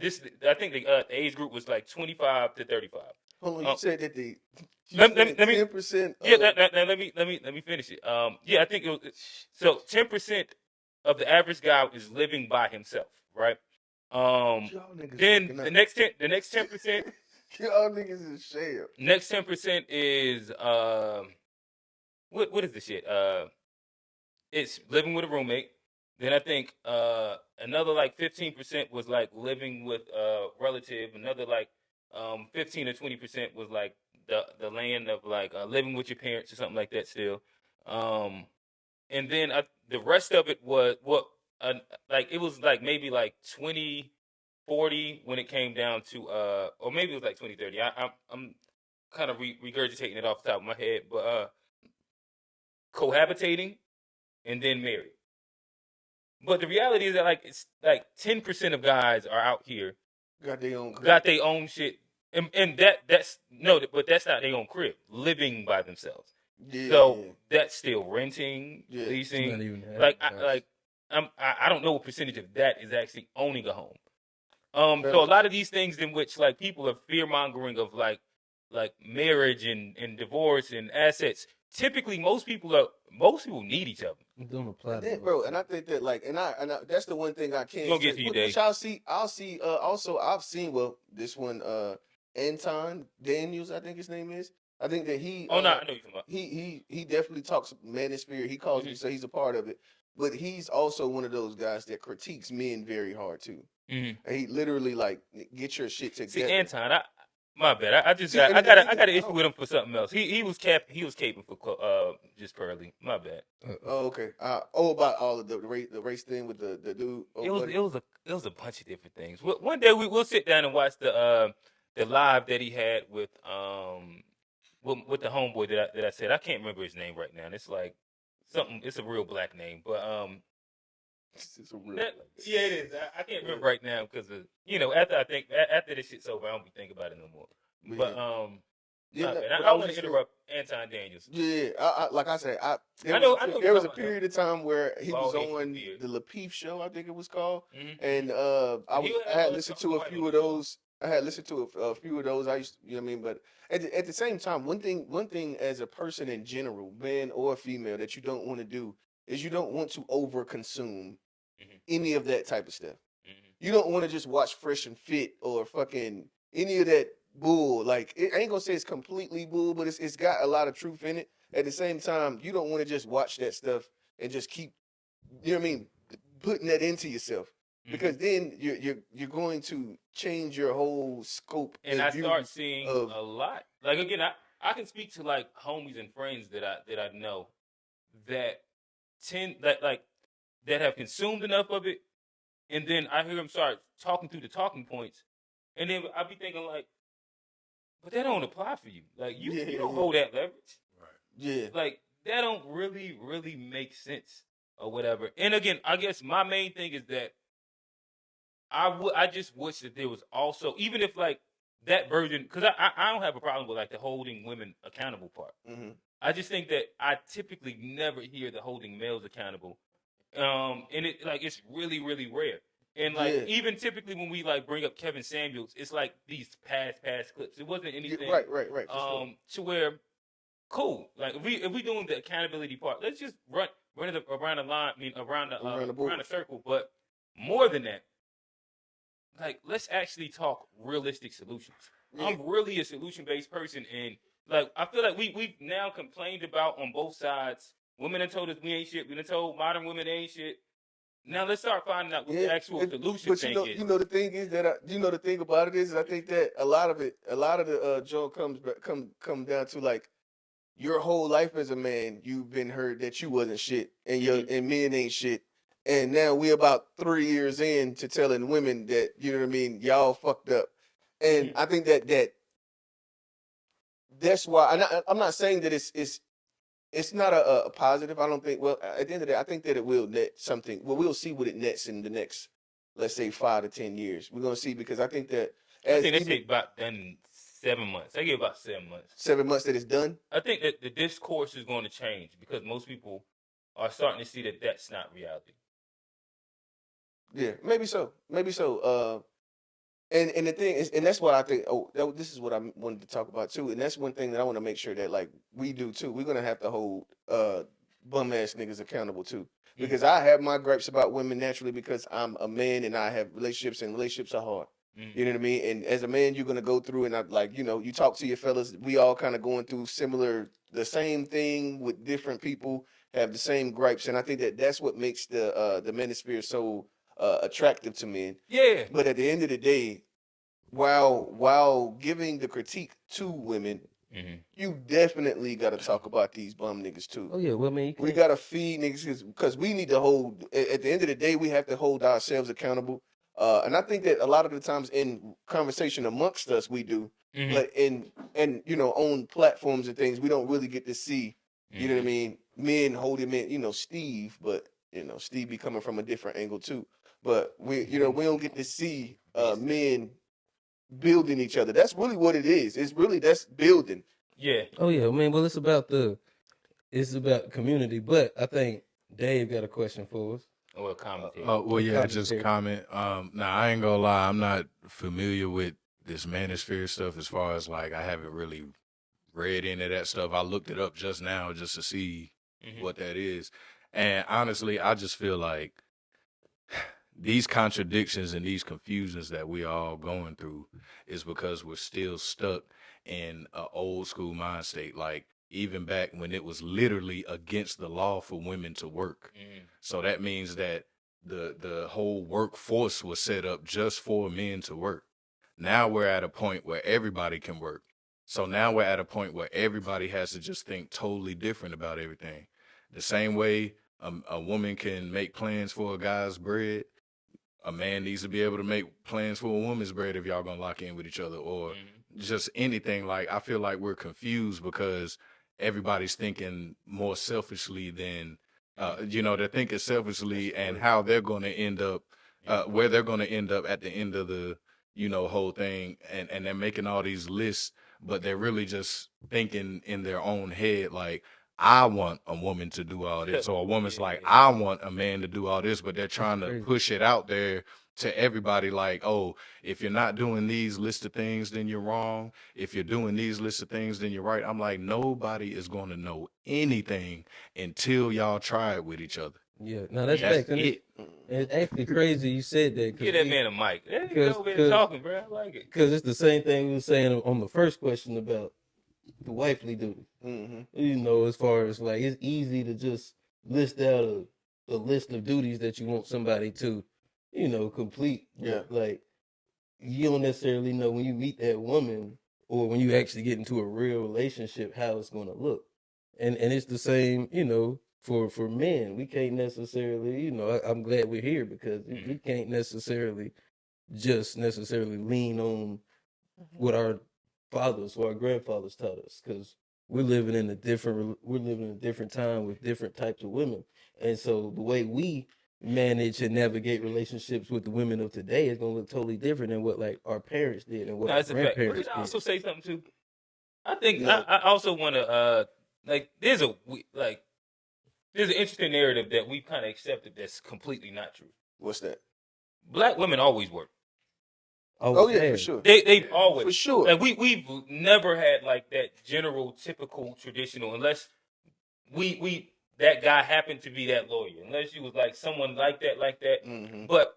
I think the age group was like 25 to 35. Hold on, you said that the 10%. Yeah, let me finish it. Yeah, I think it was so 10% of the average guy is living by himself, right? Then the next 10%. Y'all niggas is sham. Next 10% is what is the shit? It's living with a roommate. Then I think another like 15% was like living with a relative. Another like 15 or 20% was like the land of like living with your parents or something like that still. And then the rest of it was like it was like maybe like 20-40 when it came down to or maybe it was like 20-30. I'm kind of regurgitating it off the top of my head, but cohabitating and then married. But the reality is that like it's like 10% of guys are out here got their own shit, and that's but that's not their own crib, living by themselves. Yeah, so that's still renting, leasing. Not even I don't know what percentage of that is actually owning a home. So a lot of these things in which like people are fear mongering of like marriage and divorce and assets. Typically, most people need each other. It don't apply to bro. And I think that like, and I that's the one thing I can't. Gonna get to you, Dave. I'll see. Also, I've seen this one. Anton Daniels, I think his name is. I think that he. I know you're talking about. He definitely talks Manosphere. He calls me, so he's a part of it. But he's also one of those guys that critiques men very hard too. And he literally like get your shit together. See, Anton, my bad. I got an issue with him for something else. He was caping for just Pearly. My bad. Oh, okay. About all of the race thing with the dude. It was a bunch of different things. One day we'll sit down and watch the live that he had with the homeboy that I said. I can't remember his name right now. And it's like something. It's a real black name, but it's a real yeah, it is. I can't remember right now because after this shit's over, I don't be thinking about it no more. But I want to interrupt Anton Daniels. Yeah, like I said, there was a period of time where he was on the Lapeef show, I think it was called, and I had listened to a few of those. I had listened to a few of those. I used, you know what I mean. But at the same time, one thing as a person in general, man or female, that you don't want to do is you don't want to over consume Mhm. any of that type of stuff. Mhm. You don't want to just watch Fresh and Fit or fucking any of that bull. Like I ain't gonna say it's completely bull, but it's got a lot of truth in it. At the same time, you don't want to just watch that stuff and just keep, you know what I mean, putting that into yourself, because then you're going to change your whole scope And and I view start seeing of a lot. Like again, I can speak to like homies and friends that I know that tend that have consumed enough of it, and then I hear them start talking through the talking points, and then I be thinking like, but that don't apply for you. Like you don't hold that leverage. yeah. Like that don't really make sense or whatever. And again, I guess my main thing is that I just wish that there was also, even if like that version, because I don't have a problem with like the holding women accountable part. Mm-hmm. I just think that I typically never hear the holding males accountable. And it's really rare. And like Yeah. even typically when we like bring up Kevin Samuels, it's like these past clips. It wasn't anything Right, for sure. to where cool. Like if we doing the accountability part, let's just run it around the line. I mean around the circle. But more than that, like let's actually talk realistic solutions. Yeah. I'm really a solution based person, and like I feel like we've now complained about on both sides. Women have told us we ain't shit. We done told modern women they ain't shit. Now let's start finding out what the actual solution but thing is. you know the thing is that the thing about it is I think that a lot of the joke come down to like your whole life as a man, you've been heard that you wasn't shit and and men ain't shit. And now we about 3 years in to telling women that, you know what I mean, y'all fucked up. And I think that's why I'm not saying that it's not a positive. I don't think. Well, at the end of the day, I think that it will net something. Well, we'll see what it nets in the next, let's say, 5 to 10 years. We're gonna see, because I think that I think they take about done in 7 months. They give about 7 months. 7 months that it's done. I think that the discourse is going to change because most people are starting to see that that's not reality. Yeah, maybe so. Maybe so. And the thing is, and that's what I think. This is what I wanted to talk about too. And that's one thing that I want to make sure that like we do too. We're gonna have to hold bum ass niggas accountable too, because I have my gripes about women naturally because I'm a man and I have relationships, and relationships are hard. You know what I mean? And as a man, you're gonna go through, and I like, you know, you talk to your fellas. We all kind of going through the same thing with different people, have the same gripes, and I think that that's what makes the Manosphere so attractive to men. Yeah. But at the end of the day, while giving the critique to women, you definitely got to talk about these bum niggas too. Oh yeah, well, I mean, we got to feed niggas because we need to hold. At the end of the day, we have to hold ourselves accountable. And I think that a lot of the times in conversation amongst us, we do, but and you know, on platforms and things, we don't really get to see. You know what I mean? Men holding men, you know, Steve, but you know, Steve be coming from a different angle too. But we don't get to see men building each other. That's really what it is. It's really that's building. Yeah. Oh yeah, I mean, well, it's about community. But I think Dave got a question for us. Or a comment. Well, yeah, just comment. Now I ain't gonna lie, I'm not familiar with this Manosphere stuff as far as like I haven't really read into that stuff. I looked it up just now just to see what that is. And honestly, I just feel like these contradictions and these confusions that we all going through is because we're still stuck in an old school mind state. Like even back when it was literally against the law for women to work. So that means that the whole workforce was set up just for men to work. Now we're at a point where everybody can work. So now we're at a point where everybody has to just think totally different about everything. The same way a woman can make plans for a guy's bread, a man needs to be able to make plans for a woman's bread if y'all gonna lock in with each other, or just anything. Like I feel like we're confused because everybody's thinking more selfishly than they're thinking selfishly and how they're gonna end up where they're gonna end up at the end of the whole thing, and they're making all these lists, but they're really just thinking in their own head like, I want a woman to do all this, or a woman's like, I want a man to do all this, but they're trying to push it out there to everybody like, oh, if you're not doing these list of things, then you're wrong. If you're doing these list of things, then you're right. I'm like, nobody is going to know anything until y'all try it with each other. Yeah, no, that's That's facts. And it. it's actually crazy you said that. Give that man a mic. There you go, man, Cause talking, bro. I like it. it's the same thing we were saying on the first question about the wifely duty. Mm-hmm. You know, as far as like, it's easy to just list out a list of duties that you want somebody to, you know, complete. Yeah. Like, you don't necessarily know when you meet that woman or when you actually get into a real relationship how it's going to look. And it's the same, you know, for men. We can't necessarily, you know, I'm glad we're here because we can't necessarily just necessarily lean on what our fathers or our grandfathers taught us, because we're living in a different time with different types of women. And so the way we manage and navigate relationships with the women of today is going to look totally different than what like our parents did and what No, our that's a fact. But grandparents could I did. also say something too? I think Yeah. I also want to like there's an interesting narrative that we've kind of accepted that's completely not true. What's that? Black women always work. Oh yeah, for sure. They've always For sure. like we've never had like that general typical traditional, unless we that guy happened to be that lawyer, unless you was like someone like that. Mm-hmm. But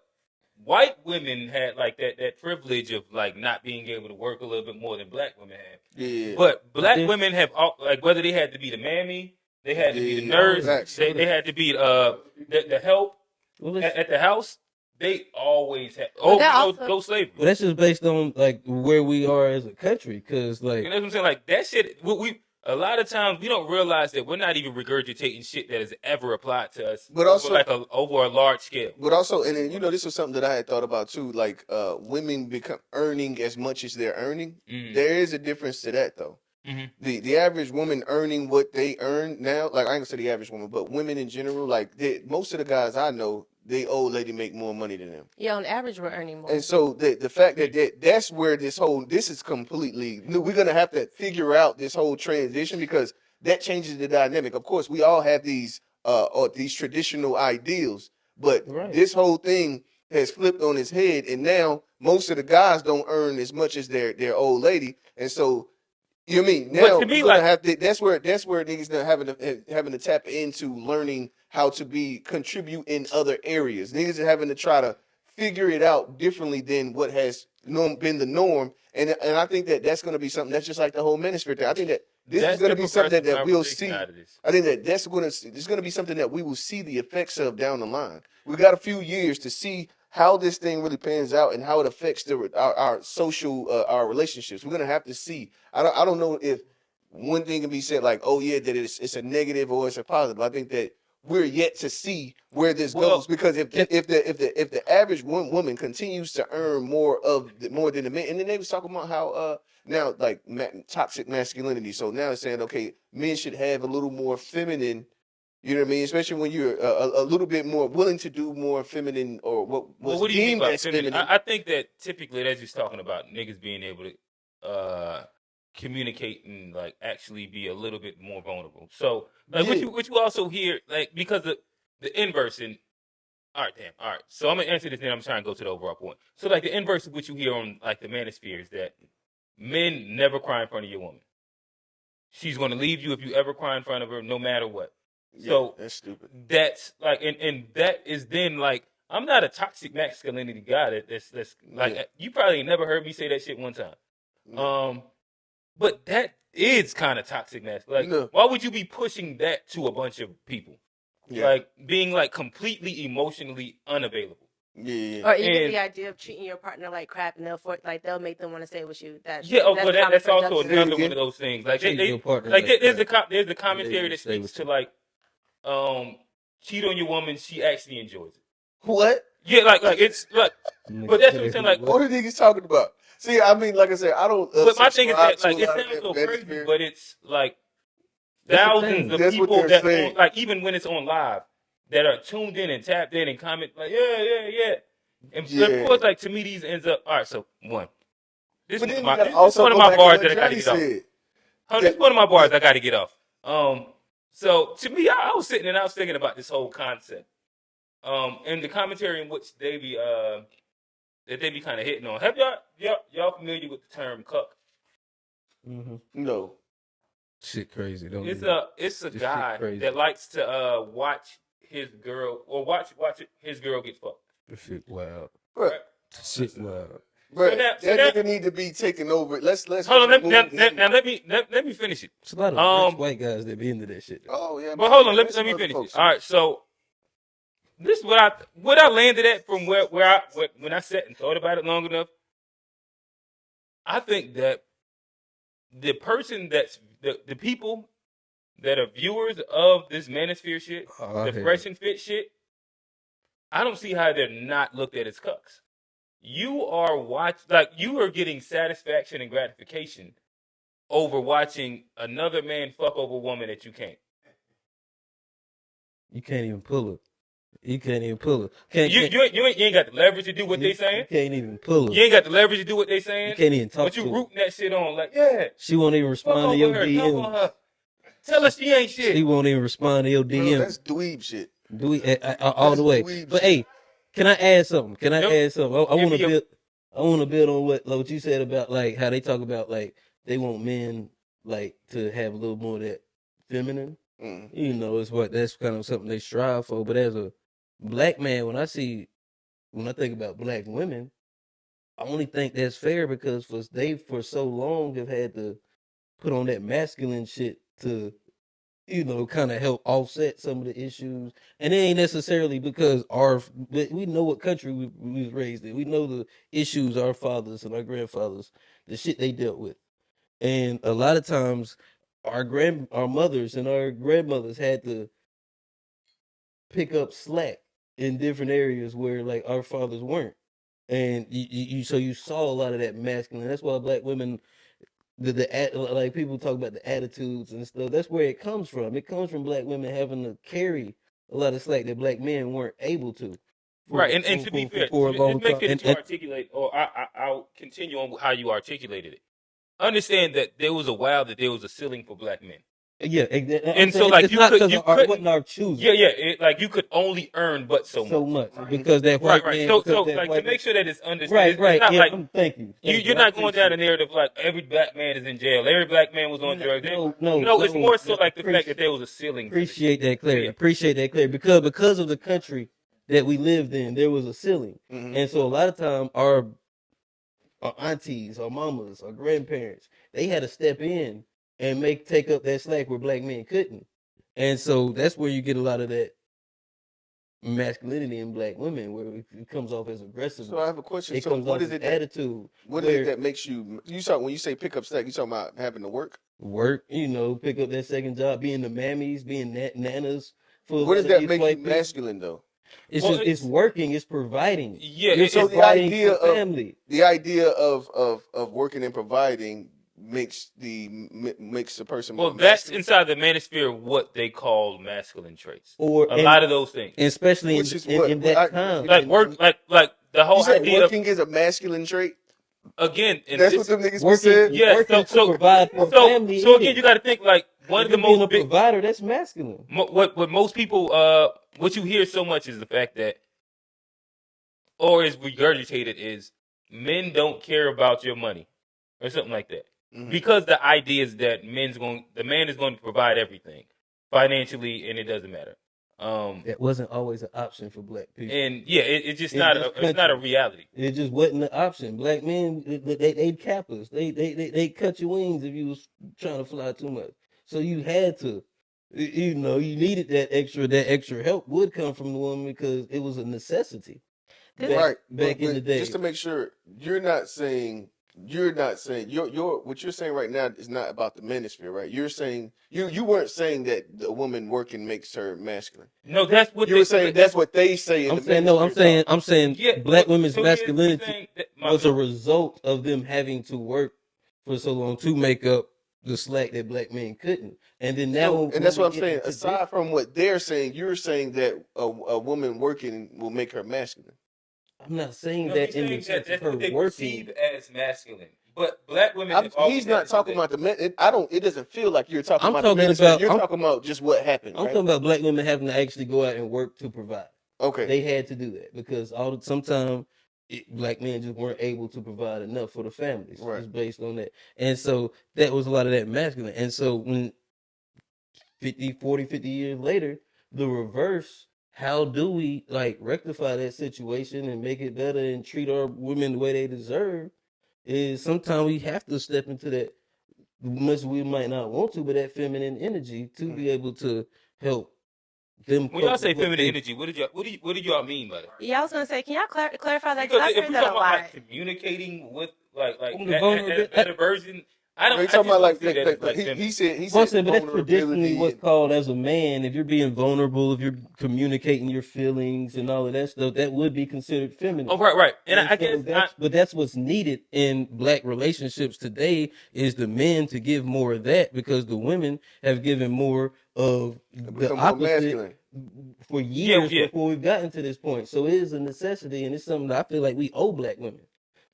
white women had like that privilege of like not being able to work a little bit more than black women have. Yeah. But black women have like, whether they had to be the mammy, they had to be the nurse, Facts. they had to be the help at the house. They always had go slavery. Well, that's just based on like where we are as a country, because like, You know what I'm saying? Like that shit. We a lot of times we don't realize that we're not even regurgitating shit that has ever applied to us, But also over a large scale. But also, and then, you know, this was something that I had thought about too. Like, women become earning as much as they're earning. Mm. There is a difference to that, though. Mm-hmm. The average woman earning what they earn now, like I ain't gonna say the average woman, but women in general, like most of the guys I know, they old lady make more money than them. Yeah, on average, we're earning more. And so the fact that's where this is completely new. We're gonna have to figure out this whole transition, because that changes the dynamic. Of course, we all have these or these traditional ideals, but this whole thing has flipped on its head, and now most of the guys don't earn as much as their old lady, and so. You know what I mean? Now, to me, like, that's where niggas are having to tap into learning how to contribute in other areas. Niggas are having to try to figure it out differently than what has been the norm. And I think that's going to be something that's just like the whole Manosphere thing. I think that this is going to be something that we'll see. I think that it's going to be something that we will see the effects of down the line. We got a few years to see how this thing really pans out and how it affects our social our relationships. We're gonna have to see. I don't know if one thing can be said like, oh yeah, that it's a negative or it's a positive. I think that we're yet to see where this goes, because if the average woman continues to earn more than the men, and then they was talking about how now like toxic masculinity. So now it's saying, okay, men should have a little more feminine. You know what I mean? Especially when you're a little bit more willing to do more feminine, or what do you mean deemed by as feminine? feminine. I think that typically that's just talking about niggas being able to communicate and like actually be a little bit more vulnerable. So like what you also hear, like, because of the inverse. And all right. So I'm gonna answer this, then I'm trying to go to the overall point. So like the inverse of what you hear on like the Manosphere is that men never cry in front of your woman. She's gonna leave you if you ever cry in front of her, no matter what. So that's stupid. That's like, and that is then like, I'm not a toxic masculinity guy. That's like, you probably never heard me say that shit one time. But that is kind of toxic masculinity. Like, why would you be pushing that to a bunch of people? Yeah. Like being like completely emotionally unavailable. Yeah. Or even the idea of treating your partner like crap, and they'll make them want to stay with you. That's also another one of those things. Like there's a commentary that speaks to like, cheat on your woman, she actually enjoys it. What? Yeah, like it's like, but that's what I'm saying. Like, what are niggas talking about? See, I mean, like I said, I don't. But my thing is that like it sounds so crazy, but it's like thousands of people that on, like, even when it's on live, that are tuned in and tapped in and comment like, yeah. And of course, like, to me, these ends up all right. So one, this is one of my bars that I got to get off. This is one of my bars I got to get off. So to me, I was sitting and I was thinking about this whole concept. And the commentary in which Davey that they be kind of hitting on. Have y'all familiar with the term cuck? Mm-hmm. No. Shit crazy. Don't It's do that. a This shit guy crazy. that likes to watch his girl or watch his girl get fucked. This shit wild. Bro, Right? This shit wild. bro, So now- that nigga need to be taken over. Let's Hold on, move him. let me finish it. It's a lot of rich white guys that be into that shit. Oh yeah, But hold on, let there's me some finish other it. folks. All right, so this is what I landed at from when I sat and thought about it long enough. I think that the person that's the people that are viewers of this Manosphere shit, the Fresh and Fit shit, I don't see how they're not looked at as cucks. You are getting satisfaction and gratification over watching another man fuck over a woman that you can't. You can't even pull her. You can't even pull her. You ain't got the leverage to do what they saying. You can't even pull her. You ain't got the leverage to do what they saying. You can't even talk But to you her. rooting that shit on like, yeah. She won't even Fuck respond to over your her, dump on DMs. her. Tell her she ain't shit. She won't even respond to your Bro, DMs. that's dweeb shit. All the way. Dweeb But shit. hey, can I add something? Yep. I want to build. I want to build on what you said about like how they talk about like they want men like to have a little more of that feminine. Mm. You know, that's kind of something they strive for. But as a black man, when I think about black women, I only think that's fair because for so long have had to put on that masculine shit to, you know, kind of help offset some of the issues. And it ain't necessarily because we know what country we was raised in. We know the issues our fathers and our grandfathers, the shit they dealt with. And a lot of times our mothers and our grandmothers had to pick up slack in different areas where like our fathers weren't. And so you saw a lot of that masculine. That's why black women, like people talk about the attitudes and stuff. That's where it comes from. It comes from black women having to carry a lot of slack that black men weren't able to. Right, and to be fair, for a long just make sure time. that you articulate, or I'll continue on how you articulated it. Understand that there was a while that there was a ceiling for black men. Yeah, and so like it's you not could, because you it couldn't, wasn't our choosing. yeah, like you could only earn but so much. Because that white Right. man. So like to make sure that it's understood, right. it's not Yeah, like thank you. you're not going down a narrative like every black man is in jail, every black man was on drugs. No, it's more so like the fact that there was a ceiling. Appreciate that clarity. Yeah. Appreciate that clarity because of the country that we lived in, there was a ceiling, and so a lot of time our aunties, our mamas, our grandparents, they had to step in and take up that slack where black men couldn't, and so that's where you get a lot of that masculinity in black women, where it comes off as aggressive. So I have a question. It So comes what off is as it attitude? What is it that makes you when you say pick up slack, you talking about having to work? Work, you know, pick up that second job, being the mammies, being nanas. What does that make you masculine though? It's working, it's providing. Yeah, so the idea of family, the idea of working and providing makes the person more that's masculine. inside the manosphere what they call masculine traits, or a lot of those things, especially in that time, like work, like the whole idea working is a masculine trait. Again, that's what them niggas working, said. Yeah, so provide for family. So again, you got to think like one of the being most a provider. That's masculine. What most people what you hear so much is the fact that, or is regurgitated, is men don't care about your money or something like that, because the idea is that the man is going to provide everything financially, and it doesn't matter. That wasn't always an option for black people, and yeah, it's just it's not a reality. It just wasn't an option. Black men, they'd cap us. They cut your wings if you was trying to fly too much. So you had to, you know, you needed that extra help would come from the woman because it was a necessity. Back in the day. Just to make sure, you're not saying your what you're saying right now is not about the manosphere, right? You're saying you weren't saying that a woman working makes her masculine. No, that's what you were saying. That's what they say. I'm saying black women's masculinity was a point. result of them having to work for so long to make up the slack that black men couldn't. And then now, and that's what I'm saying. Aside from what they're saying, you're saying that a woman working will make her masculine. I'm not saying that in the sense of her what they working perceive as masculine, but black women. He's not talking about the men. It doesn't feel like you're talking about the men. You're talking about just what happened. I'm talking about black women having to actually go out and work to provide. Okay, they had to do that because sometimes black men just weren't able to provide enough for the families, Right. just based on that. And so that was a lot of that masculine. And so when 50 years later, the reverse, how do we like rectify that situation and make it better and treat our women the way they deserve? Is sometimes we have to step into that, much we might not want to, but that feminine energy to be able to help them When y'all cope say with what feminine they. energy, what do y'all mean by that? Yeah, I was gonna say, can y'all clarify that? Because Because I've if heard we're that talking a about lot. like communicating with like On the that vulnerability, better version, I don't. You I talking just about don't like, see that as like he feminine. said well, I'm saying, but that's traditionally vulnerability. what's called as a man. If you're being vulnerable, if you're communicating your feelings and all of that stuff, that would be considered feminine. Oh, right. And And I so guess that's what's needed in black relationships today is the men to give more of that because the women have given more of the become more opposite masculine. for years yeah. before we've gotten to this point. So it is a necessity, and it's something that I feel like we owe black women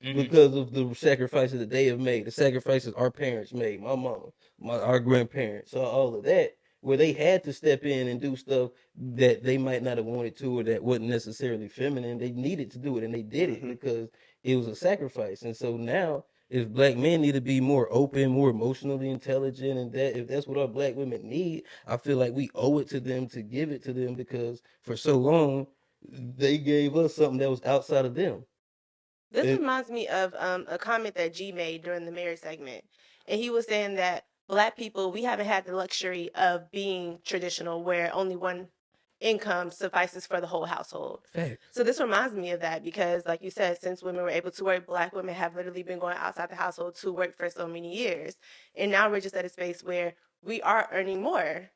Mm-hmm. because of the sacrifices that they have made, the sacrifices our parents made, my mama, our grandparents, all of that, where they had to step in and do stuff that they might not have wanted to or that wasn't necessarily feminine. They needed to do it, and they did it because it was a sacrifice. And so now, if black men need to be more open, more emotionally intelligent, and that if that's what our black women need, I feel like we owe it to them to give it to them because for so long they gave us something that was outside of them. This It, reminds me of a comment that G made during the marriage segment. And he was saying that black people, we haven't had the luxury of being traditional where only one income suffices for the whole household. fact. So this reminds me of that because, like you said, since women were able to work, black women have literally been going outside the household to work for so many years. And now we're just at a space where we are earning more.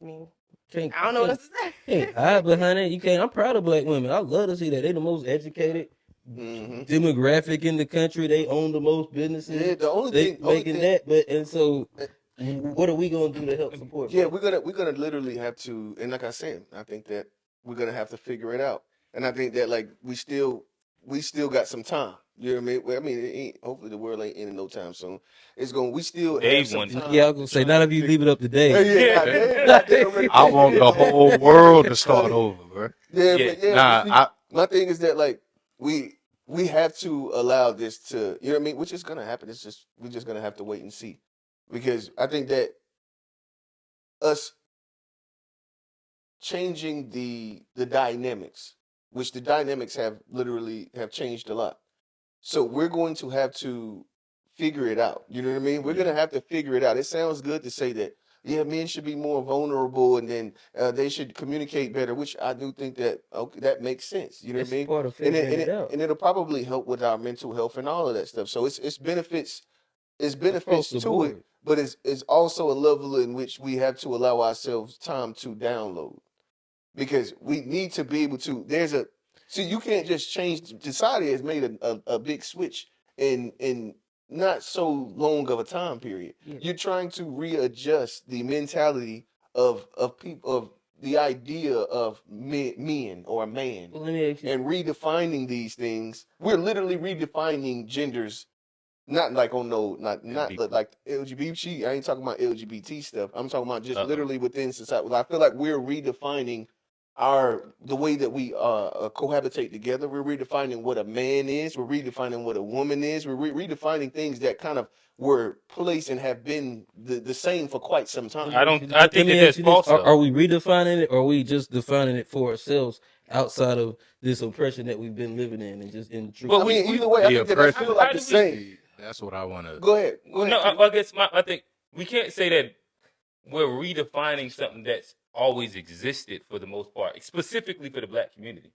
I mean, Can't, I don't know what else to say. can't hide behind it. You can't. I'm proud of black women. I love to see that. They the most educated demographic in the country. They own the most businesses. Yeah, the only They thing, making that. But and so, what are we gonna do to help support? yeah, that? we're gonna literally have to, and like I said, I think that we're gonna have to figure it out, and I think that like we still got some time. You know what I mean? Well, I mean, it ain't, hopefully the world ain't ending no time soon. It's going. We still have Dave some won. time. Yeah, I was gonna say. Not if you leave it up to Yeah, Dave. yeah, goddamn ready I to want end the it, man. whole world to start over, bro. Yeah, Yeah. but yeah, Nah, but see, my thing is that like we have to allow this to, you know what I mean, which is gonna happen. It's just we're just gonna have to wait and see, because I think that us changing the dynamics, which the dynamics have literally have changed a lot. So we're going to have to figure it out. You know what I mean? We're gonna have to figure it out. It sounds good to say that. Yeah, men should be more vulnerable, and then they should communicate better, which I do think that okay, that makes sense. You know what I That's mean? part of And figuring it out and it'll probably help with our mental health and all of that stuff. So it's across benefits the to it, board. but it's also a level in which we have to allow ourselves time to download, because we need to be able to. There's a see, you can't just change. Society has made a big switch in not so long of a time period. Yeah. You're trying to readjust the mentality of people, of the idea of men or a man, Well, let me ask you. and redefining these things. We're literally redefining genders, not like on no, not like LGBT. I ain't talking about LGBT stuff. I'm talking about just literally within society. Well, I feel like we're redefining the way that we cohabitate together. We're redefining what a man is. We're redefining what a woman is. We're redefining things that kind of were placed and have been the same for quite some time. I Let think that me ask that's you this: false though. Are we redefining it, or are we just defining it for ourselves outside of this oppression that we've been living in, and just in the truth? Well, I mean, either way, I The think that I feel like how the do we? same. That's what I want to. Go ahead. Go Well, ahead. no, I guess I think we can't say that we're redefining something that's always existed for the most part, specifically for the black community.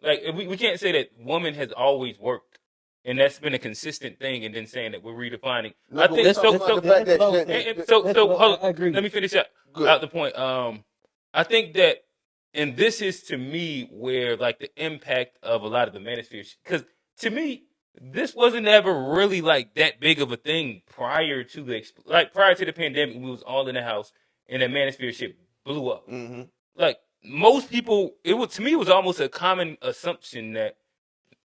Like we can't say that woman has always worked, and that's been a consistent thing, and then saying that we're redefining. No, I but think we're so. talking about So the fact that's what I was that, saying. and so That's so what hold, I agree. let me finish out good. the point. I think that, and this is to me where like the impact of a lot of the manosphere, because to me this wasn't ever really like that big of a thing prior to prior to the pandemic. We was all in the house, and the manosphere shit blew up. Mm-hmm. Like most people, it was to me it was almost a common assumption that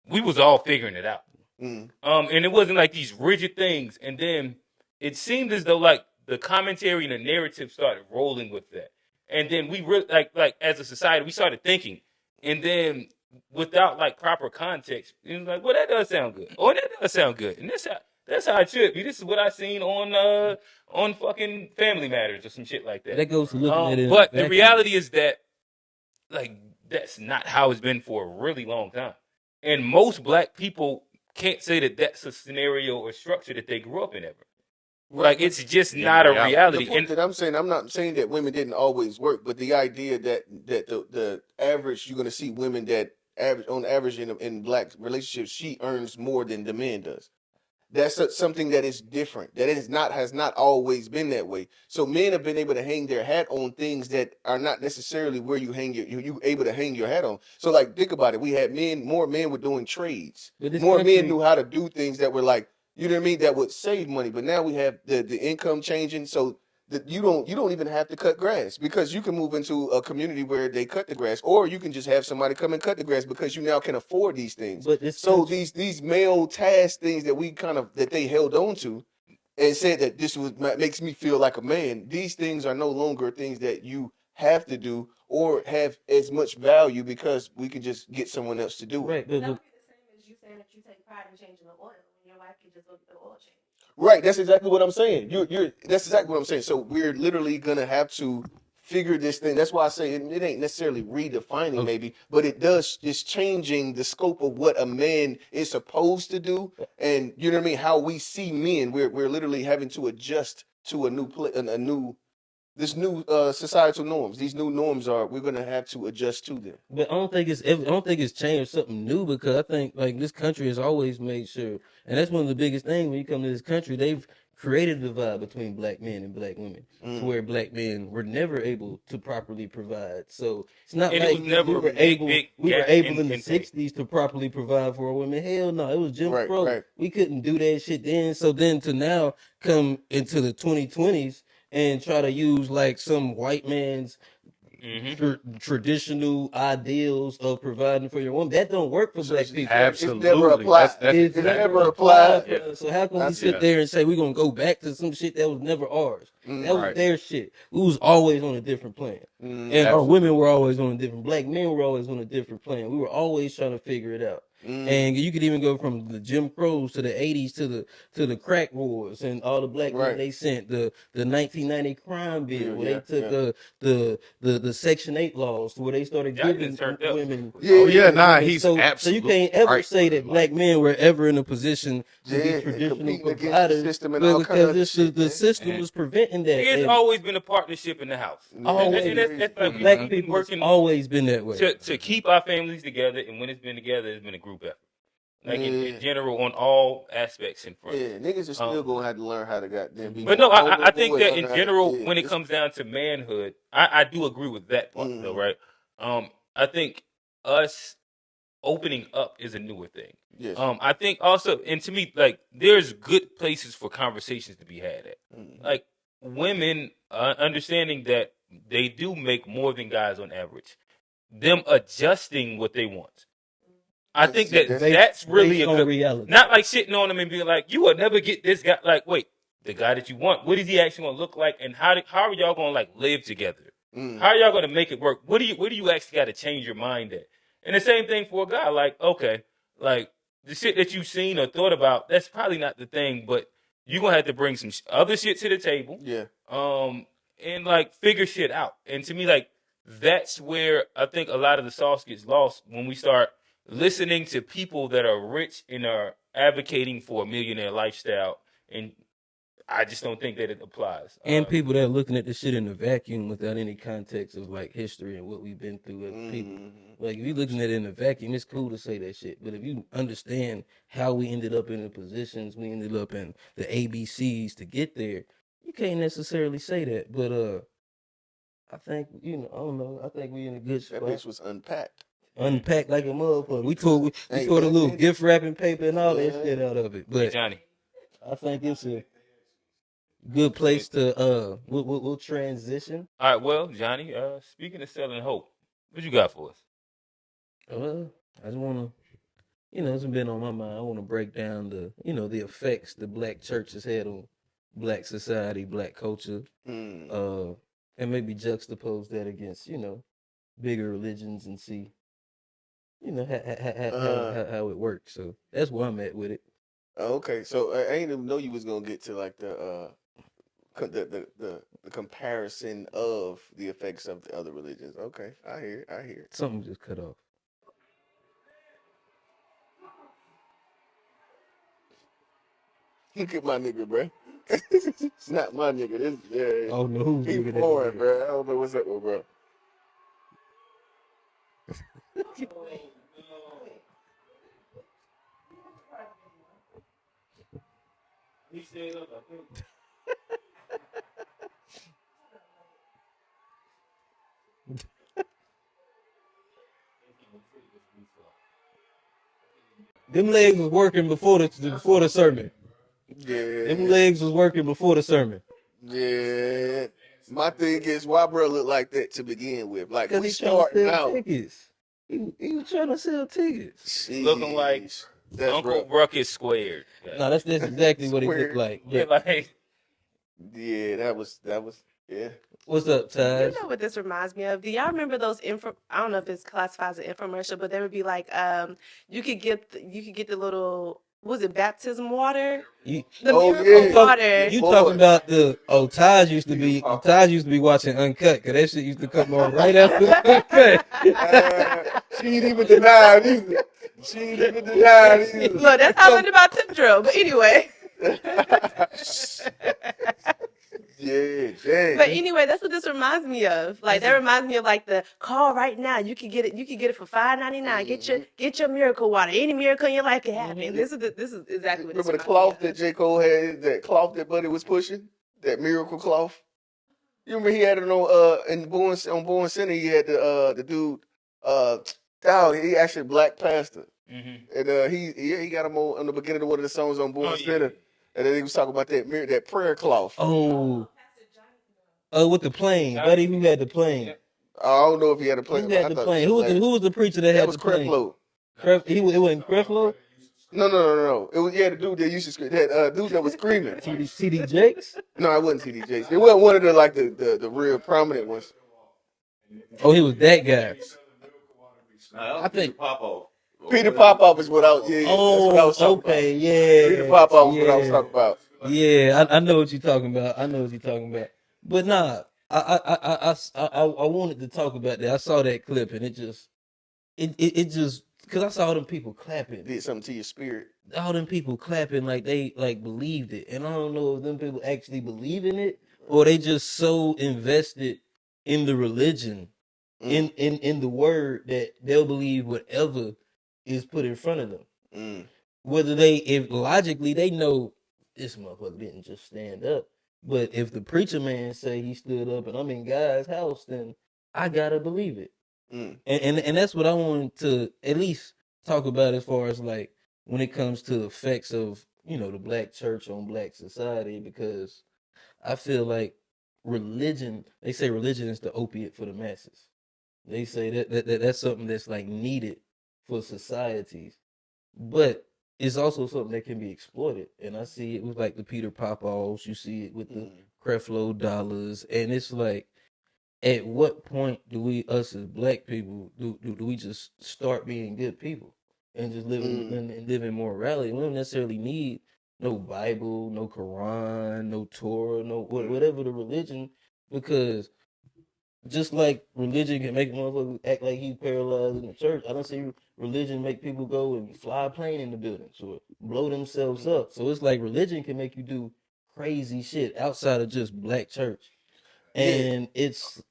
we was all figuring it out. Mm. And it wasn't like these rigid things. And then it seemed as though like the commentary and the narrative started rolling with that. And then we really like as a society we started thinking. And then without like proper context, it's like, well, that does sound good, or that does sound good, and that's how it should be. This is what I seen on fucking Family Matters or some shit like that. That goes to looking at it. But the reality is that like that's not how it's been for a really long time, and most black people can't say that that's a scenario or structure that they grew up in ever. Like it's just not a reality. The point that I'm saying, I'm not saying that women didn't always work, but the idea that the average, you're gonna see women that average in black relationships, she earns more than the man does. That's something that is different. That has not always been that way. So men have been able to hang their hat on things that are not necessarily where you hang you able to hang your hat on. So like think about it. We had more men were doing trades. More men knew how to do things that were like, you know what I mean, that would save money. But now we have the income changing, so that you don't even have to cut grass because you can move into a community where they cut the grass, or you can just have somebody come and cut the grass because you now can afford these things. But these male task things that we that they held on to and said that this makes me feel like a man. These things are no longer things that you have to do or have as much value because we can just get someone else to do it. Right, That would be the same as you saying that you take pride in changing the oil when your wife can just look at the oil change. Right, that's exactly what I'm saying. That's exactly what I'm saying. So we're literally gonna have to figure this thing. That's why I say it ain't necessarily redefining maybe, but it's changing the scope of what a man is supposed to do, and you know what I mean. How we see men, we're literally having to adjust to a new societal norms. These new norms we're gonna have to adjust to them. But I don't think it's changed something new, because I think like this country has always made sure, and that's one of the biggest things when you come to this country, they've created a divide between black men and black women, to where black men were never able to properly provide. So it's not And like it was never we were a big able in the in pay. '60s to properly provide for our women. Hell no, it was Jim Right, Crow. right. We couldn't do that shit then. So then to now come into the 2020s and try to use like some white man's traditional ideals of providing for your woman, that don't work for black people. Absolutely. It's never applied. It's exactly never right. applied. Yeah. So how can we sit there and say we're gonna go back to some shit that was never ours? That was Right. their shit. We was always on a different plan, and our women were always on a different. Black men were always on a different plan. We were always trying to figure it out. And you could even go from the Jim Crows to the '80s to the crack wars and all the black men they sent, the 1990 crime bill where they took the Section 8 laws to where they started giving women. He's so absolutely you can't ever right. say that black men were ever in a position to be traditional competing against the providers, system and all because kinds of shit, the system was preventing that. It's And always been a partnership in the house. always, And that's like black people it's always been that way. to keep our families together, and when it's been together, it's been a group effort. Like in general, on all aspects and fronts. Yeah, niggas are still gonna have to learn how to goddamn be. But no, I think that in general, when it comes down to manhood, I do agree with that part though, right? I think us opening up is a newer thing. Yes. I think also, and to me, like there's good places for conversations to be had at. Like women understanding that they do make more than guys on average. Them adjusting what they want. I think that's really a good reality. Not like shitting on them and being like, you will never get this guy. Like, wait, the guy that you want, what is he actually going to look like, and how are y'all going to like live together? How are y'all going to make it work? Where do you actually got to change your mind at? And the same thing for a guy. Like, okay, like the shit that you've seen or thought about, that's probably not the thing, but you're gonna have to bring some other shit to the table. Yeah. And like figure shit out. And to me, like that's where I think a lot of the sauce gets lost when we start listening to people that are rich and are advocating for a millionaire lifestyle, and I just don't think that it applies. And people that are looking at this shit in a vacuum without any context of like history and what we've been through as people. Like if you're looking at it in a vacuum, it's cool to say that shit. But if you understand how we ended up in the positions, we ended up in the ABCs to get there, you can't necessarily say that. But I think, I don't know, I think we in a good spot. That bitch was unpacked. Unpacked like a motherfucker. We tore the little gift wrapping paper and all that shit out of it. But hey, Johnny, I think it's a good place to we'll transition. All right, well, Johnny, speaking of selling hope, what you got for us? Well, I just want to, it's been on my mind. I want to break down the effects the black church has had on black society, black culture, and maybe juxtapose that against, bigger religions and see you know Uh, how it works. So that's where I'm at with it. okay. So I ain't even know you was gonna get to like the comparison of the effects of the other religions. Okay, I hear it. I hear it. Something just cut off. Look at my nigga, bro. It's not my nigga. This yeah. Oh no, who's He nigga that foreign, is? bro. I don't know what's up with bro. He stayed up, I think. Them legs was working before the sermon. Them Yeah, legs was working before the sermon. yeah. My thing is, why bro look like that to begin with? Like Because we he's trying to starting sell out. tickets. He was trying to sell tickets. Looking like Jeez, that's Uncle rough. Ruckus squared. No, that's exactly what he looked Square. like. Yeah, But like Yeah, that was yeah. what's up, You Taj? know what this reminds me of? Do y'all remember those I don't know if it's classified as an infomercial, but there would be like you could get the little was it baptism water? You, The Oh miracle yeah, water. you talking boy. about Taj used to be watching Uncut because that shit used to come on right after Uncut. She ain't even denied either. She ain't even denied either. Look, that's how I learned about tip drill. But anyway. Yeah, But dang. anyway, that's what this reminds me of. Like that reminds me of like the call right now. You can get it. You can get it for $5.99. Get your miracle water. Any miracle in your life can happen. This is exactly what this Remember the reminds cloth me that of. J. Cole had, that cloth that Buddy was pushing? That miracle cloth? You remember he had it on Born Center, he had the dude dog, he actually black pastor. And he got him on the beginning of one of the songs on Born Center. And then he was talking about that prayer cloth. Oh, with the plane, buddy. Who had the plane? I don't know if he had a play. Who I had the thought it was plane? a black. Who was the preacher that That had was the plane? Creflo. It wasn't Creflo. No. It was the dude that used to scream. That dude that was screaming. TD Jakes. No, it wasn't TD Jakes. It wasn't one of the like the real prominent ones. Oh, he was that guy. I think. Peter Popoff is what I was. Yeah, that's what I Oh, was talking about. okay, yeah, Peter Popoff was what I was yeah, talking about. yeah. I know what you're talking about. I know what you're talking about. But nah, I wanted to talk about that. I saw that clip and it just because I saw them people clapping. Did something to your spirit. All them people clapping like they like believed it, and I don't know if them people actually believe in it or they just so invested in the religion, in the word that they'll believe whatever is put in front of them. Whether if logically they know this motherfucker didn't just stand up, but if the preacher man say he stood up and I'm in God's house, then I gotta believe it. And that's what I wanted to at least talk about as far as like when it comes to effects of the black church on black society, because I feel like they say religion is the opiate for the masses. They say that's something that's like needed for societies, but it's also something that can be exploited. And I see it with like the Peter Popoffs, you see it with the Creflo Dollars, and it's like, at what point do us as black people, do we just start being good people and just living and living morality? We don't necessarily need no Bible, no Quran, no Torah, no whatever the religion, because just like religion can make a motherfucker act like he's paralyzed in the church, I don't see religion make people go and fly a plane in the buildings or blow themselves up. So it's like religion can make you do crazy shit outside of just black church. And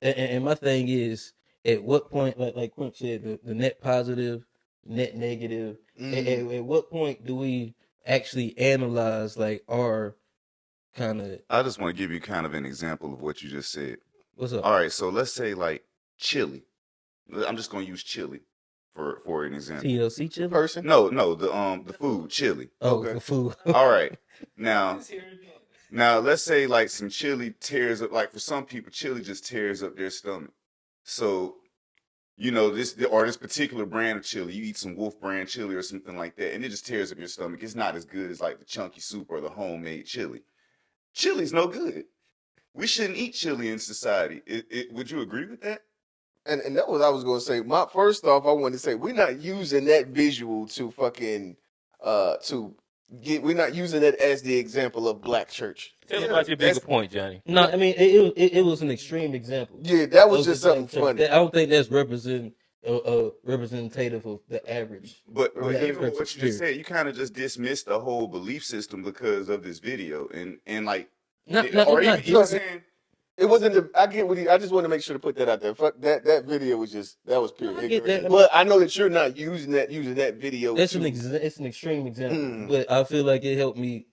and my thing is, at what point, like Quint said, the net positive, net negative. At what point do we actually analyze like our kind of I just want to give you kind of an example of what you just said. what's up? All right, so let's say like chili. I'm just going to use chili for an example. TLC chili? Person? No, the food, chili. Oh, Okay. for food. All right. Now let's say like some chili tears up, like for some people chili just tears up their stomach. So this particular brand of chili, you eat some Wolf brand chili or something like that, and it just tears up your stomach. It's not as good as like the chunky soup or the homemade chili. Chili's no good. We shouldn't eat chili in society. Would you agree with that? And that was what I was gonna say. My first off, I wanted to say we're not using that visual to fucking we're not using that as the example of black church. Tell Yeah, about your bigger that's- point, Johnny. No, I mean it was an extreme example. Yeah, that was of the just something black church. funny. I don't think that's representative of the average. But Black even church what you just experience. said, you kind of just dismissed the whole belief system because of this video, and like, Not, or not, even not, saying, It wasn't the. I get what he. I just want to make sure to put that out there. Fuck that. That video was just that was pure No, I get ignorant. that. But I know that you're not using that video. That's to, it's an extreme example, Mm. but I feel like it helped me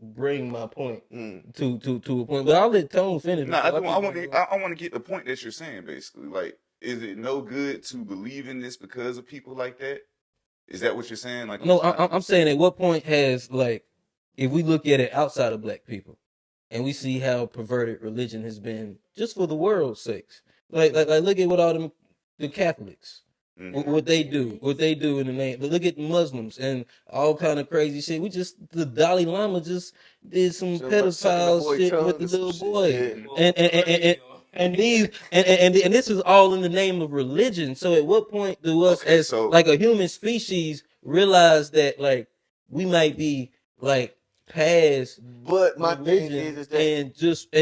bring my point Mm. to a point. But I'll let Tone finish. no, before I keep want to get the point that you're saying basically. Like, is it no good to believe in this because of people like that? Is that what you're saying? Like, No, I'm saying at what point has, like, if we look at it outside of black people and we see how perverted religion has been just for the world's sakes. Like look at what all the Catholics, Mhm. what they do in the name. Look at Muslims and all kind of crazy shit. The Dalai Lama just did some So about sucking the pedophile boy shit tongue with the or some little shit, boy. yeah. And these and this is all in the name of religion. So at what point do us Okay, as so- like a human species realize that, like, we might be like past But my thing religion is that. and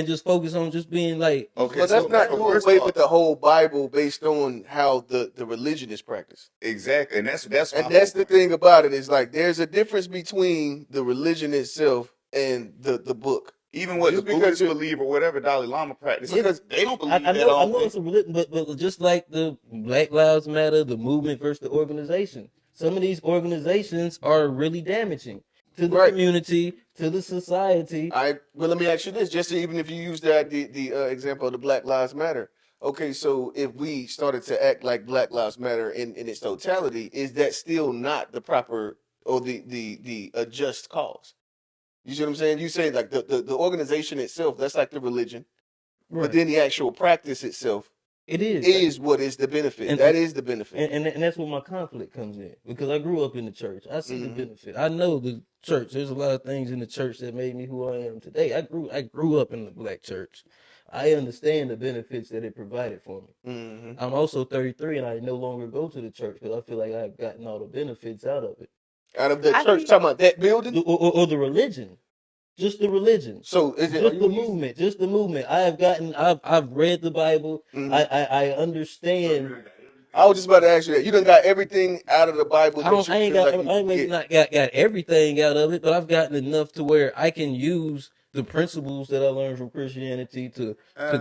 just focus on just being like, Okay, But that's so- not so doing first away off- with the whole Bible based on how the religion is practiced. Exactly, and that's And my that's whole the thing about it is like there's a difference between the religion itself and the book. Even what Just the because Buddhists you're- believe or whatever Dalai Lama practice, Because they don't believe I that. know all it's a religion, but just like the Black Lives Matter, the movement versus the organization, some of these organizations are really damaging to the Right. community, to the society. Well, let me ask you this: just even if you use that the example of the Black Lives Matter, okay, so if we started to act like Black Lives Matter in its totality, is that still not the proper or the just cause? You see what I'm saying? You say like the organization itself, that's like the religion, Right. but then the actual practice itself It is. is what is the benefit. And- That is the benefit. And that's where my conflict comes in, because I grew up in the church. I see the Mhm. benefit. I know the church. There's a lot of things in the church that made me who I am today. I grew up in the black church. I understand the benefits that it provided for me. Mhm. I'm also 33 and I no longer go to the church because I feel like I've gotten all the benefits out of it. Out of the I church, see- talking about that building. Or the religion. Just the religion. So is it? Just the movement. Just the movement. I've read the Bible. Mhm. I understand. I was just about to ask you that. You done got everything out of the Bible. I that you ain't feel got like you I ain't can maybe get. not got everything out of it, but I've gotten enough to where I can use the principles that I learned from Christianity to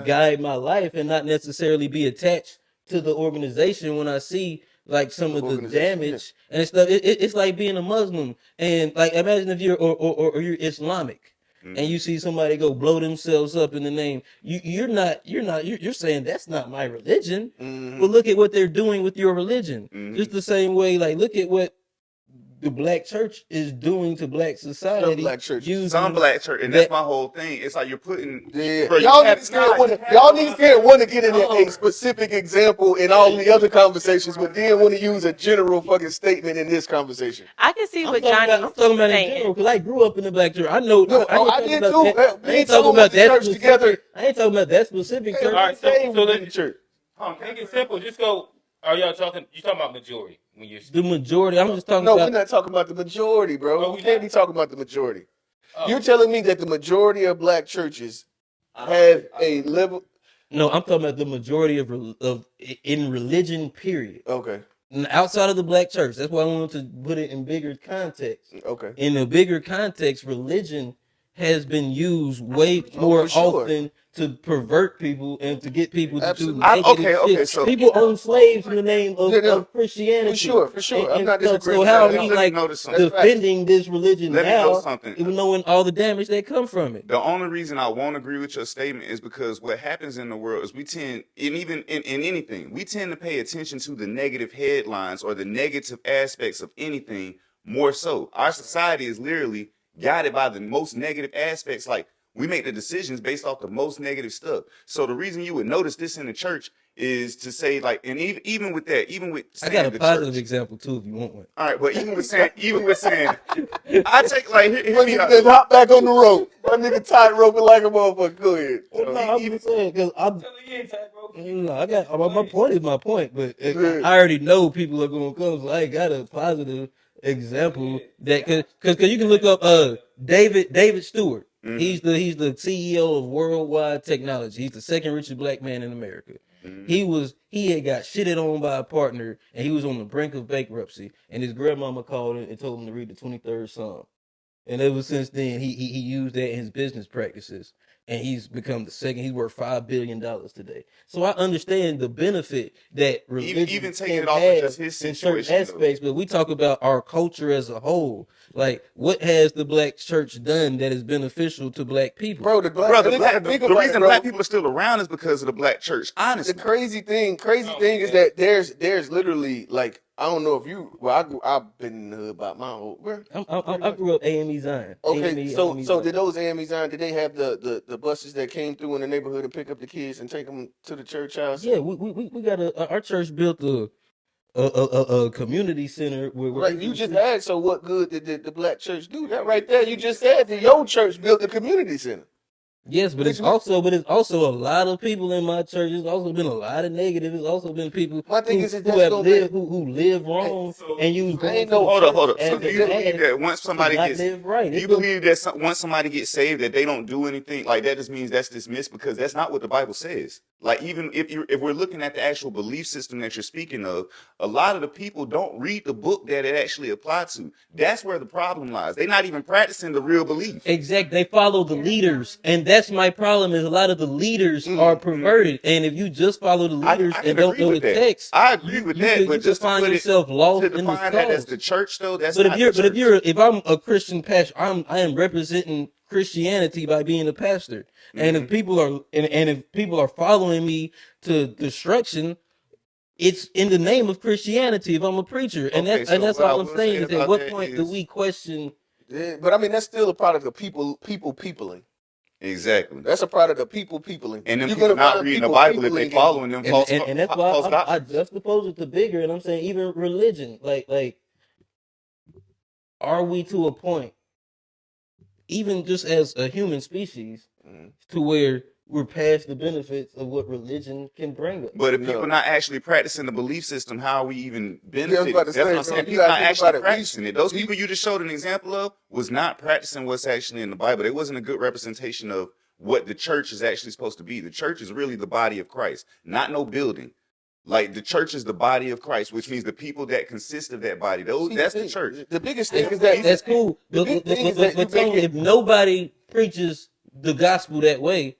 guide my life and not necessarily be attached to the organization when I see like some of the Organization, damage and stuff. It's like being a Muslim, and like imagine if you're or you're Islamic. And you see somebody go blow themselves up in the name. You're saying that's not my religion. Mhm. But look at what they're doing with your religion. Mhm. Just the same way, like, look at what the black church is doing to black society. Some black churches. using Some black church, and that's my whole thing. It's like you're putting. Yeah. Bro, you Y'all have niggas not- can't want to get into a specific example in all the other conversations, but then want to use a general fucking statement in this conversation. I can see I'm what talking Johnny's about in saying. general because I grew up in the black church. I know. No, I ain't I talking did about too. that- Hell, I me ain't and talking Tone about went to that church specific- together. I ain't talking about that specific church. All right, so Same then- within the church. Make it simple. Just go. Are y'all talking? You talking about majority when you're The majority. I'm just talking No, we're about. not talking about the majority, bro. Oh, We we can't not? be talking about the majority. Oh. You're telling me that the majority of black churches have a level. No, I'm talking about the majority of in religion. Period. Okay, And outside of the black church. That's why I wanted to put it in bigger context. okay. In a bigger context, religion has been used way more for sure. often to pervert people and to get people to do Absolutely. negative Okay, shit. so- People own slaves in the name of, Yeah, no, of Christianity. for sure. I'm And not stuff. disagreeing So with how that. are we Let me like notice something. That's defending this religion Let me know now, something. even knowing all the damage that come from it? The only reason I won't agree with your statement is because what happens in the world is we tend, and even in anything, we tend to pay attention to the negative headlines or the negative aspects of anything more so. Our society is literally guided by the most negative aspects. Like, We make the decisions based off the most negative stuff. So the reason you would notice this in the church is to say, like, and even with that, even with I saying got a the positive church. example too, if you want one. All right, but even with saying, I take like One nigga just hop back on the rope. One nigga tight roping like a motherfucker. Go ahead. No, I'm just saying because I got my point is my point, but I already know people are gonna come, so I got a positive example that because you can look up David Stewart. Mhm. He's the CEO of Worldwide Technology. He's the second richest black man in America. He had got shitted on by a partner, and he was on the brink of bankruptcy. And his grandmama called him and told him to read the 23rd Psalm. And ever since then, he used that in his business practices, and he's become the second. He's worth $5 billion today. So I understand the benefit that religion even taking can it off of have just his in certain situation, though. aspects, but we talk about our culture as a whole. Like, what has the black church done that is beneficial to black people? Bro, the reason black people are still around is because of the black church. Honestly, the crazy thing is that there's literally like I don't know if you I've been in the hood about my whole bro. I grew up AME Zion. Okay, AME so Zion. did those AME Zion? Did they have the buses that came through in the neighborhood and pick up the kids and take them to the church house? Yeah, we got our church built a community center where Right, you just asked. So what good did the black church do? That right there, you just said that your church built a community center. Yes, but it's also a lot of people in my church. There's also been a lot of negative. There's also been people who live wrong and use. Hold up. So do you believe that once somebody gets right? Do you believe that once somebody gets saved that they don't do anything like that? Just means that's dismissed because that's not what the Bible says. Like even if we're looking at the actual belief system that you're speaking of, a lot of the people don't read the book that it actually applied to. That's where the problem lies. They're not even practicing the real belief. Exactly. They follow the leaders, and that's my problem. Is a lot of the leaders are perverted, and if you just follow the leaders and don't know the text, I agree with that. But just find yourself lost in the that as the church, though, that's but not if I'm a Christian pastor, I am representing Christianity by being a pastor, and if people are following me to destruction, it's in the name of Christianity. If I'm a preacher, and that's all I'm saying is at what point do we question? Yeah, but I mean that's still a product of peopling. Exactly. That's a product of peopling. And then people not reading the Bible if they following them false and that's why I juxtapose it to bigger, and I'm saying even religion, like, are we to a point, even just as a human species, to where we're past the benefits of what religion can bring us? But if people not actually practicing the belief system, how are we even benefiting? That's what I'm saying. People not actually practicing it. Those people you just showed an example of was not practicing what's actually in the Bible. It wasn't a good representation of what the church is actually supposed to be. The church is really the body of Christ, not no building. Like the church is the body of Christ, which means the people that consist of that body. That's the church. The biggest thing is that that's cool. But if nobody preaches the gospel that way,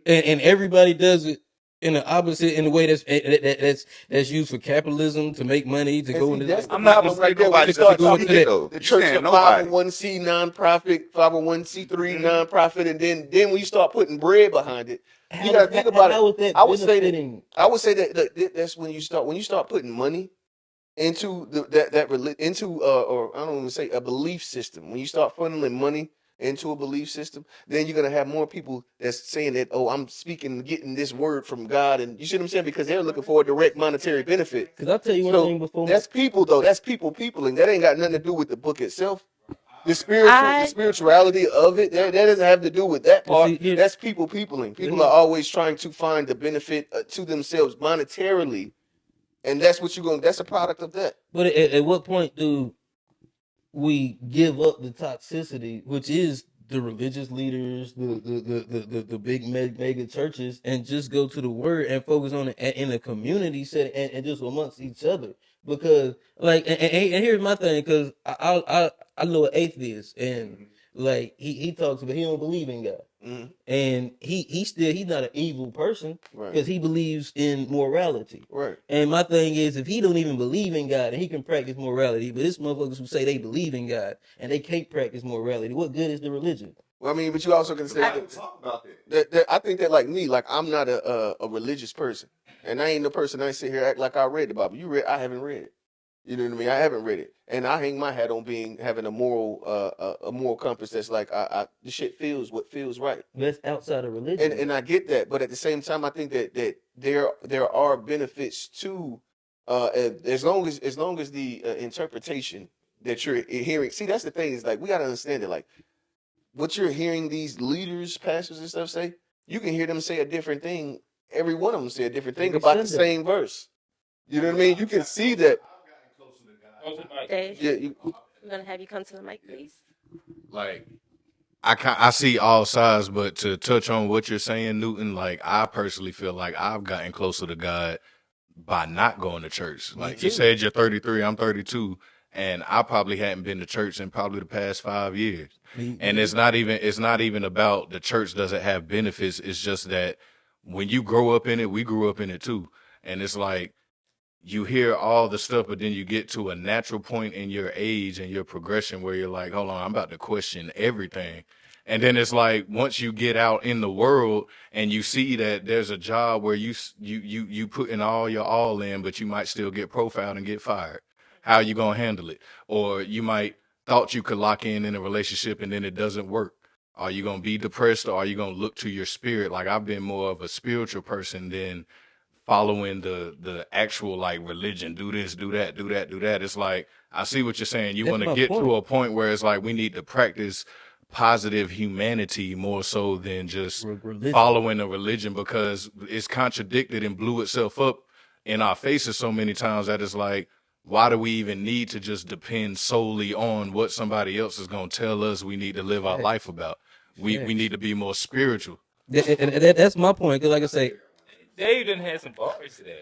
and everybody does it in the opposite, in the way that's used for capitalism to make money to go into. I'm not gonna right there. The church is a 501c nonprofit, 501c3 nonprofit, and then when you start putting bread behind it, you gotta think about it. I would say that that's when you start putting money into or I don't even say a belief system. When you start funneling money into a belief system, then you're gonna have more people that's saying that, oh, I'm getting this word from God, and you see what I'm saying, because they're looking for a direct monetary benefit. Because I'll tell you one thing before. That's people though. That's peopling. That ain't got nothing to do with the book itself. The spirituality of it, that doesn't have to do with that part. That's peopling. People are always trying to find the benefit to themselves monetarily, and that's that's a product of that. But at what point do we give up the toxicity, which is the religious leaders, the big mega churches, and just go to the word and focus on it in a community setting and just amongst each other? Because and here's my thing, because I know an atheist, and like he talks about he don't believe in God. And he's not an evil person because he believes in morality. Right. And my thing is, if he don't even believe in God and he can practice morality, but it's motherfuckers who say they believe in God and they can't practice morality, what good is the religion? Well, I mean, but you also can say talk about that I think that like me, like I'm not a religious person, and I ain't no person. I sit here act like I read the Bible. I haven't read it. You know what I mean? I haven't read it, and I hang my hat on having a moral compass that's like this shit feels what feels right. That's outside of religion. And I get that, but at the same time, I think that there are benefits to as long as the interpretation that you're hearing. See, that's the thing is like we got to understand it. Like what you're hearing these leaders, pastors, and stuff say, you can hear them say a different thing. Every one of them say a different thing Every about the Sunday. same verse. You know what I mean? You can see that. Dave, Yeah, we're gonna have you come to the mic, please. Like I see all sides, but to touch on what you're saying, Newton, like I personally feel like I've gotten closer to God by not going to church. Like you said, you're 33, I'm 32, and I probably hadn't been to church in probably the past 5 years. And it's not even about the church doesn't have benefits. It's just that when you grow up in it, we grew up in it too, and it's like you hear all the stuff, but then you get to a natural point in your age and your progression where you're like, hold on, I'm about to question everything. And then it's like once you get out in the world and you see that there's a job where you putting all your all in, but you might still get profiled and get fired. How you gonna handle it? Or you might thought you could lock in a relationship and then it doesn't work. Are you gonna be depressed or are you gonna look to your spirit? Like I've been more of a spiritual person than following the actual like religion. Do this, do that, do that, do that. It's like I see what you're saying. You want to get to a point where it's like we need to practice positive humanity more so than just following a religion because it's contradicted and blew itself up in our faces so many times that it's like, why do we even need to just depend solely on what somebody else is going to tell us we need to live our life about? We need to be more spiritual. And that's my point. Cause like I say, Dave done had some bars today.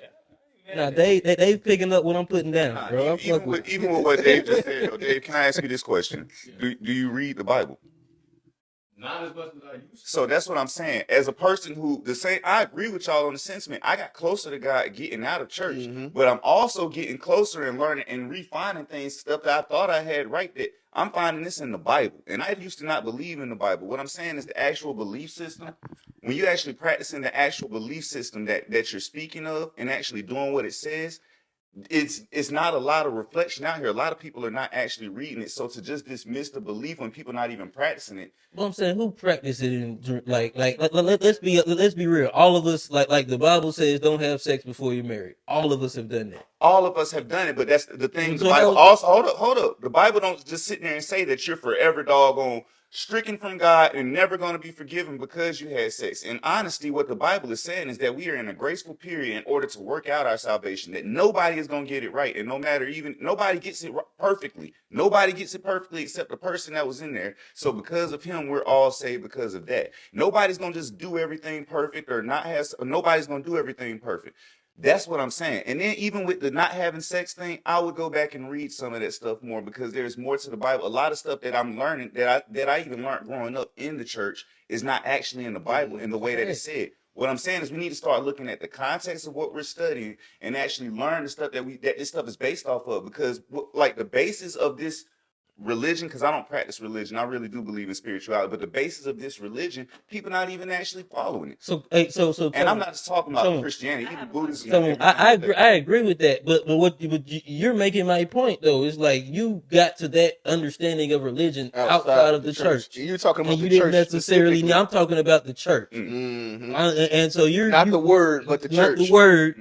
nah, they picking up what I'm putting down, bro. Even with what Dave just said, though, Dave, can I ask you this question? Do you read the Bible? Not as much as I used to. So that's what I'm saying. As a person who I agree with y'all on the sentiment. I got closer to God getting out of church, but I'm also getting closer and learning and refining things, stuff that I thought I had right. That I'm finding this in the Bible, and I used to not believe in the Bible. What I'm saying is the actual belief system. When you actually practicing the actual belief system that you're speaking of and actually doing what it says, it's not a lot of reflection out here. A lot of people are not actually reading it. So to just dismiss the belief when people not even practicing it. Well, I'm saying who practice it in let's be real. All of us like the Bible says don't have sex before you're married. All of us have done that. All of us have done it, but that's the thing. So The Bible also hold up. The Bible don't just sit there and say that you're forever doggone stricken from God and never going to be forgiven because you had sex. In honesty, what the Bible is saying is that we are in a graceful period in order to work out our salvation, that nobody is going to get it right. And nobody gets it perfectly. Nobody gets it perfectly except the person that was in there. So because of him, we're all saved because of that. Nobody's going to just do everything perfect nobody's going to do everything perfect. That's what I'm saying. And then even with the not having sex thing, I would go back and read some of that stuff more because there's more to the Bible. A lot of stuff that I'm learning that I even learned growing up in the church is not actually in the Bible in the way that it's said. What I'm saying is we need to start looking at the context of what we're studying and actually learn the stuff that this stuff is based off of, because like the basis of this religion, because I don't practice religion, I really do believe in spirituality, but the basis of this religion, people not even actually following it. So and I'm not just talking about Christianity, even Buddhism. So I agree with that, but you're making my point though. It's like you got to that understanding of religion outside of the church. You're talking about and you the didn't church necessarily. I'm talking about the church, and so you're not the word, but the church. Not the word,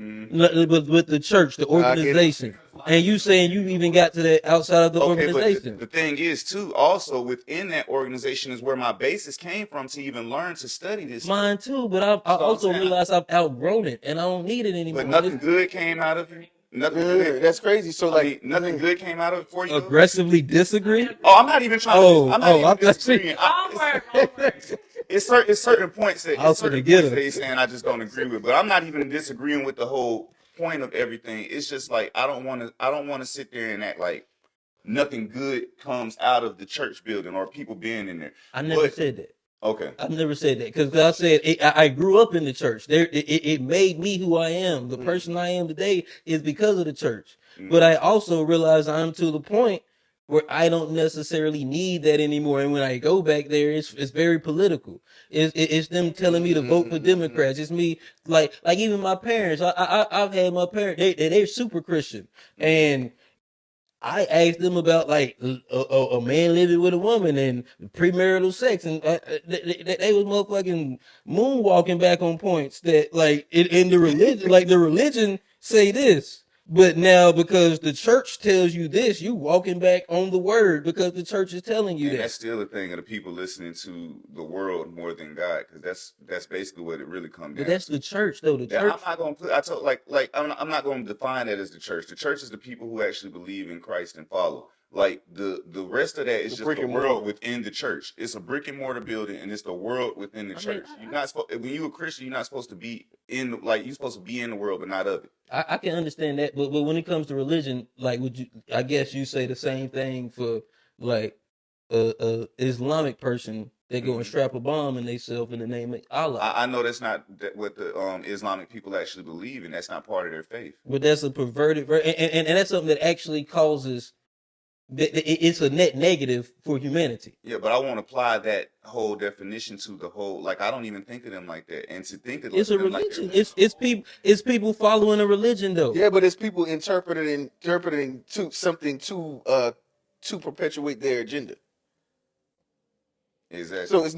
but with the church, the organization. And you saying you even got to that outside of the organization. But the thing is, too, also within that organization is where my basis came from to even learn to study this. Mine too, but I also realized I've outgrown it and I don't need it anymore. But nothing good came out of it. Nothing good. That's crazy. So nothing good came out of it for you. Aggressively disagree? Oh, I'm not even trying to. I'm not even disagreeing. It's certain points that he's saying I just don't agree with, but I'm not even disagreeing with the whole point of everything. It's just like I don't want to sit there and act like nothing good comes out of the church building or people being in there. I never said that. Okay. I never said that because I said I grew up in the church. It made me who I am. The person I am today is because of the church. But I also realize I'm to the point where I don't necessarily need that anymore. And when I go back there, it's very political. It's them telling me to vote for Democrats. It's me like even my parents. I've had my parents. They're super Christian, and I asked them about like a man living with a woman and premarital sex, and they was motherfucking moonwalking back on points that like in the religion, like the religion say this. But now, because the church tells you this, you walking back on the word because the church is telling you And that. that's still a thing of the people listening to the world more than God, because that's basically what it really comes down But that's to. the church, though. The Yeah, church. I'm not gonna put. I told I'm not gonna define that as the church. The church is the people who actually believe in Christ and follow. Like the rest of that is The just brick the and world mortar. within the church. It's a brick and mortar building, and it's the world within the I mean, church. You're not supposed. When you're a Christian, you're not supposed to be in. Like, you're supposed to be in the world, but not of it. I can understand that, but when it comes to religion, like, would you? I guess you say the same thing for like a Islamic person. They go and Mhm. strap a bomb in themselves in the name of Allah. I know that's not what the Islamic people actually believe, and that's not part of their faith. But that's a perverted, and that's something that actually causes. It's a net negative for humanity. Yeah, but I won't apply that whole definition to the whole. Like, I don't even think of them like that, and to think of It's a them like religion. that. It's people following a religion, though. Yeah, but it's people interpreting to something to perpetuate their agenda. Exactly. So it's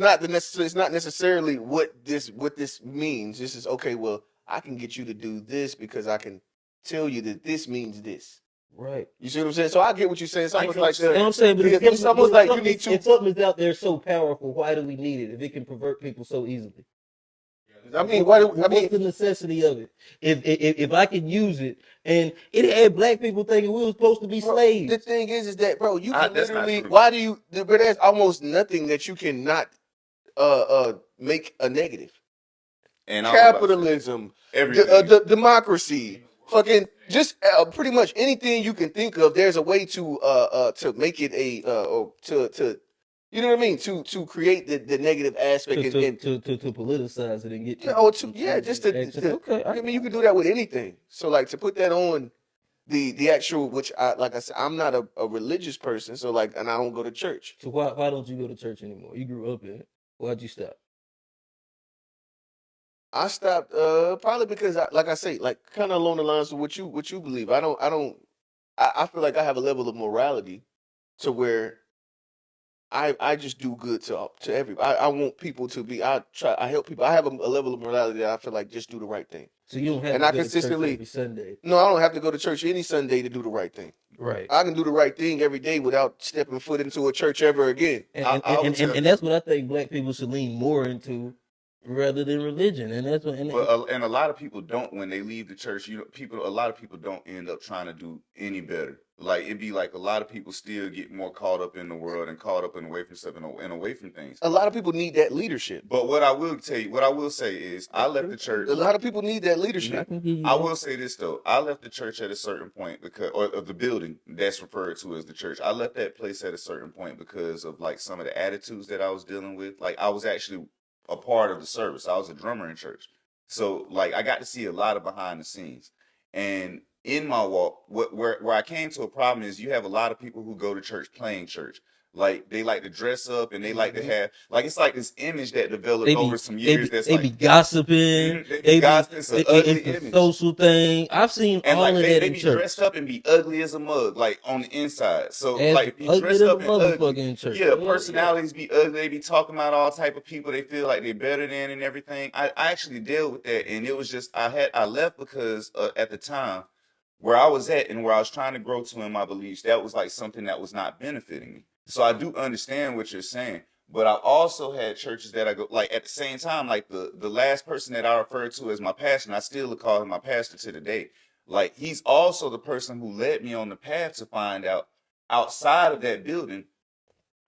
not necessarily what this means. This is okay. Well, I can get you to do this because I can tell you that this means this. Right. You see what I'm saying? So I get what you're saying. It's I almost get like what you're You know what I'm saying? But it's almost like you need to. If something is out there so powerful, why do we need it? If it can pervert people so easily. I mean, What's the necessity of it? If I can use it, and it had black people thinking we were supposed to be slaves. The thing is that, bro, you can That's not literally. true. Why do you? But there's almost nothing that you cannot make a negative. And I was about to say, Capitalism, everything. democracy, fucking just pretty much anything you can think of. There's a way to make it a or to you know what I mean, to create the negative aspect and To politicize it and get you know, just to okay. I mean, you can do that with anything. So like to put that on the actual, which I like I said, I'm not a religious person, so like, and I don't go to church. So why don't you go to church anymore? You grew up in it. Why'd you stop? I stopped probably because like I say, like kind of along the lines of what you believe. I feel like I have a level of morality to where I just do good to everybody. I want people to be. I help people. I have a level of morality that I feel like just do the right thing. So you don't have And to I go to church consistently every Sunday. no, I don't have to go to church any Sunday to do the right thing. Right. I can do the right thing every day without stepping foot into a church ever again. And that's what I think black people should lean more into rather than religion. And that's what And a lot of people don't, when they leave the church. A lot of people don't end up trying to do any better. Like, it'd be like a lot of people still get more caught up in the world and caught up and away from stuff and away from things. A lot of people need that leadership. But what I will say is, I left the church. A lot of people need that leadership. I will say this though, I left the church at a certain point or the building that's referred to as the church. I left that place at a certain point because of like some of the attitudes that I was dealing with. Like, I was actually a part of the service. I was a drummer in church, so like I got to see a lot of behind the scenes. And in my walk, where I came to a problem is, you have a lot of people who go to church playing church. Like, they like to dress up and they like to have, like, it's like this image that developed over some years. They be gossiping. They be gossiping. It's an ugly it's a image. social thing. I've seen And all like of they that be in church. dressed up and be ugly as a mug, like on the inside. So As like, be ugly dressed than a up and ugly. motherfucker in church. Yeah, personalities be ugly. They be talking about all type of people they feel like they're better than and everything. I actually dealt with that, and it was just I left because at the time where I was at and where I was trying to grow to in my beliefs, that was like something that was not benefiting me. So I do understand what you're saying. But I also had churches that I go, like, at the same time, like the last person that I referred to as my pastor, and I still call him my pastor to the day. Like, he's also the person who led me on the path to find out outside of that building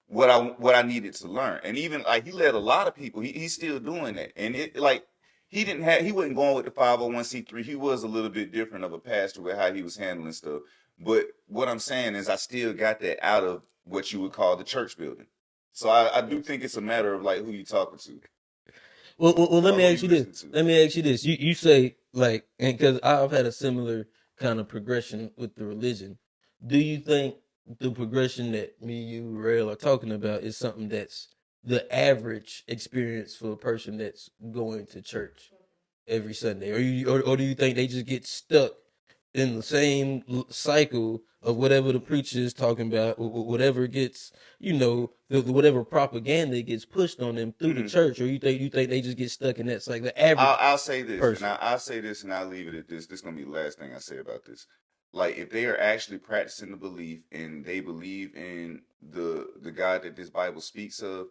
what I needed to learn. And even like, he led a lot of people. He's still doing that. And it, like, he wasn't going with the 501c3. He was a little bit different of a pastor with how he was handling stuff. But what I'm saying is, I still got that out of what you would call the church building. So I do think it's a matter of like who you talking to. Well, let me Or who ask you listen this. to. Let me ask you this. You say, like, and because I've had a similar kind of progression with the religion. Do you think the progression that me, you, Rail are talking about is something that's the average experience for a person that's going to church every Sunday, or do you think they just get stuck in the same cycle of whatever the preacher is talking about, or whatever gets, whatever propaganda gets pushed on them through the church, or you think they just get stuck in that cycle? The average I'll say this, person. and I'll say this, and I'll leave it at this. This is gonna be the last thing I say about this. Like, if they are actually practicing the belief and they believe in the God that this Bible speaks of,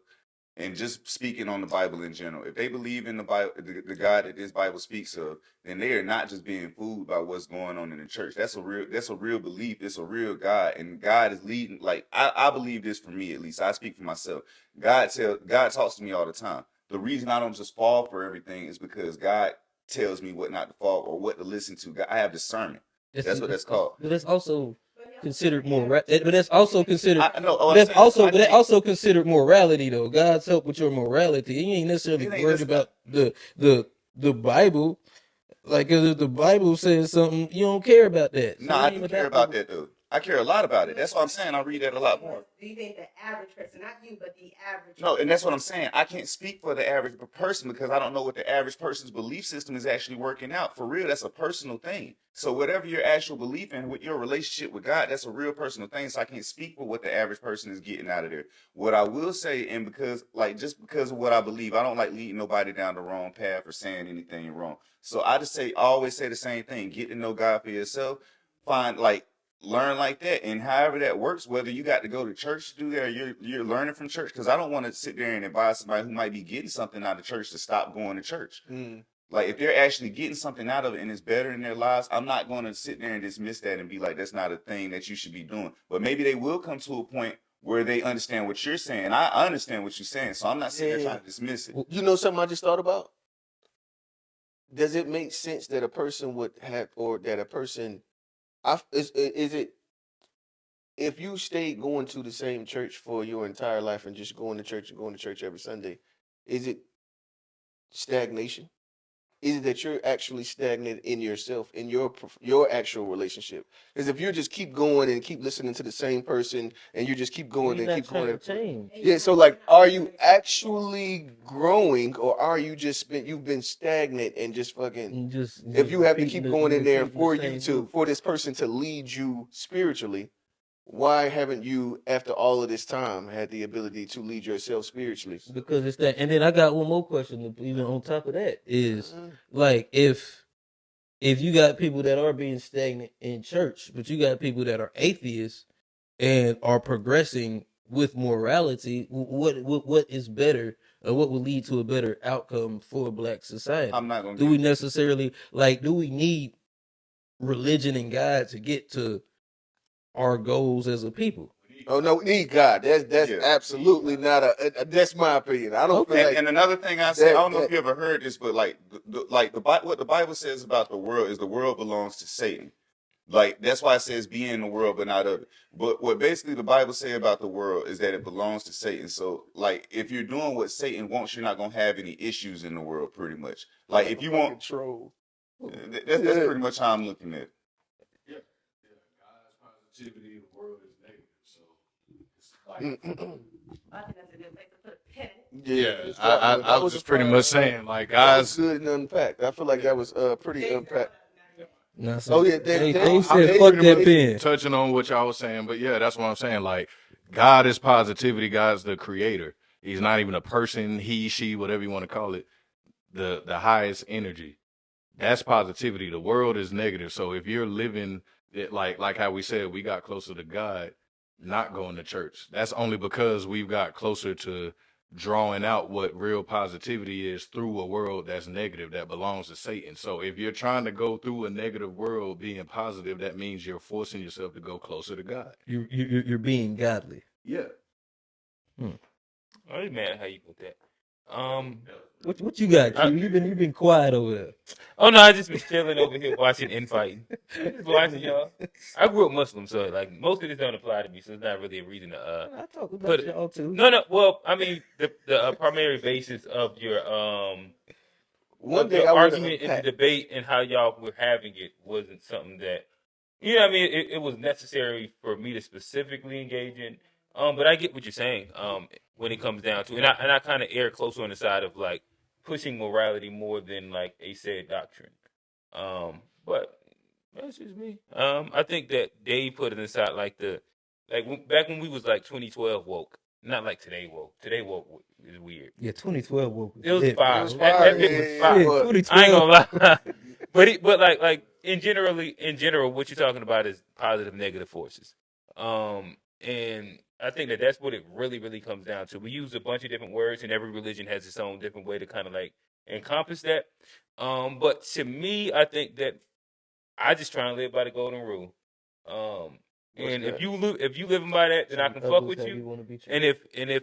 and just speaking on the Bible in general, if they believe in the Bible, the God that this Bible speaks of, then they are not just being fooled by what's going on in the church. That's a real belief. It's a real God, and God is leading. Like, I believe this for me, at least. I speak for myself. God talks to me all the time. The reason I don't just fall for everything is because God tells me what not to fall or what to listen to. I have discernment. That's what that's called. But that's also considered but that's also considered. I know. But that's also, but that also considered morality, though. God's help with your morality. He ain't necessarily It ain't worried about the Bible. Like, if the Bible says something, you don't care about that. No, I do care about that, though. I care a lot about it. That's what I'm saying. I read that a lot more. Do you think the average person, not you, but the average No, and that's what I'm saying. I can't speak for the average person because I don't know what the average person's belief system is actually working out. For real, that's a personal thing. So whatever your actual belief in with your relationship with God, that's a real personal thing. So I can't speak for what the average person is getting out of there. What I will say, and just because of what I believe, I don't like leading nobody down the wrong path or saying anything wrong. So I always say the same thing. Get to know God for yourself. Learn like that, and however that works, whether you got to go to church to do that or you're learning from church, because I don't want to sit there and advise somebody who might be getting something out of church to stop going to church. Like, if they're actually getting something out of it and it's better in their lives, I'm not going to sit there and dismiss that and be like, that's not a thing that you should be doing. But maybe they will come to a point where they understand what you're saying. I understand what you're saying, so I'm not sitting there trying to dismiss it. You know something I just thought about? Does it make sense that a person would have, or that a person, is it, if you stayed going to the same church for your entire life and just going to church and going to church every Sunday, is it stagnation? Is it that you're actually stagnant in yourself, in your actual relationship? Because if you just keep going and keep listening to the same person, and you just keep going You're and not keep trying going, to change. yeah. So, like, are you actually growing, or are you you've been stagnant and just fucking? And just If you have to repeating keep going in there repeating the for same loop. for this person to lead you spiritually, why haven't you, after all of this time, had the ability to lead yourself spiritually? Because it's that. And then I got one more question. Even on top of that is, like, if you got people that are being stagnant in church, but you got people that are atheists and are progressing with morality, what is better, or what will lead to a better outcome for Black society? I'm not gonna. Do we necessarily, do we need religion and God to get to our goals as a people? Oh no, we need God. That's absolutely not that's my opinion. I don't feel like. And another thing I say, I don't know if you ever heard this, but what the Bible says about the world is the world belongs to Satan. Like, that's why it says be in the world but not of it. But what basically the Bible say about the world is that it belongs to Satan. So, like, if you're doing what Satan wants, you're not gonna have any issues in the world, pretty much. Like, if you want control, that's pretty much how I'm looking at it. Yeah. God's positivity, the world is negative. So it's like I think that's a good place to put a pin. yeah, I was just pretty much saying, like, guys. That was good and unpacked. I feel like that was pretty unpacked. Nah, Oh yeah, they they said fuck that pen. Touching on what y'all was saying, but yeah, that's what I'm saying. Like, God is positivity. God's the creator. He's not even a person, he, she, whatever you want to call it. The highest energy. That's positivity. The world is negative. So if you're living it like how we said, we got closer to God, not going to church. That's only because we've got closer to drawing out what real positivity is through a world that's negative, that belongs to Satan. So if you're trying to go through a negative world being positive, that means you're forcing yourself to go closer to God. You're being godly. Yeah. I ain't mad at how you put that. What you got, Q? You've been quiet over there. Oh no, I just been chilling over here watching infighting. Just watching y'all. I grew up Muslim, so like most of this don't apply to me, so it's not really a reason to I talk about y'all too. No. Well, I mean the primary basis of your one day argument and the debate and how y'all were having it wasn't something that I mean it was necessary for me to specifically engage in. But I get what you're saying. When it comes down to and I kind of err closer on the side of like pushing morality more than like a said doctrine. But That's just me. I think that Dave put it inside back when we was like 2012 woke, not like today woke. Today woke is weird. Yeah, 2012 woke was It was lit, fire. It was bro. fire. That bit was Yeah, fire. Shit, but I ain't 2012. gonna lie. But in general, what you're talking about is positive, negative forces. And I think that that's what it really, really comes down to. We use a bunch of different words, and every religion has its own different way to kind of like encompass that. But to me, I think that I just try and live by the golden rule. what's And that? if you living by that, then I Treat can fuck others with how you. you want to be And treated.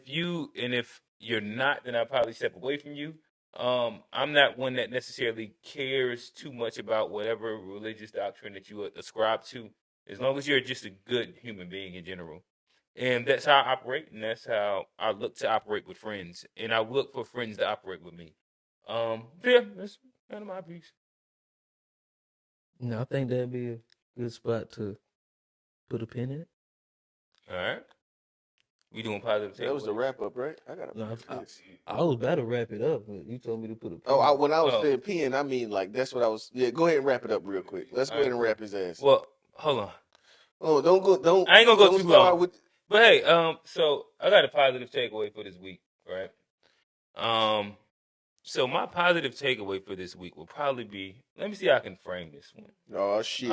if you're not, then I'll probably step away from you. I'm not one that necessarily cares too much about whatever religious doctrine that you ascribe to, as long as you're just a good human being in general. And that's how I operate, and that's how I look to operate with friends. And I look for friends to operate with me. Yeah, that's kind of my piece. No, I think that'd be a good spot to put a pin in it. All right, we doing positive That was the takeaways. wrap up, right? I gotta No, piss. I was about to wrap it up, but you told me to put a pin. Oh, in it. when I was Oh. saying peeing, I mean like that's what I was. Yeah, go ahead and wrap it up real quick. Let's go ahead and wrap his ass. Well, hold on. Oh, don't. I ain't gonna go don't too start long. with. But hey, so I got a positive takeaway for this week, right? So my positive takeaway for this week will probably be, let me see how I can frame this one. Oh shit.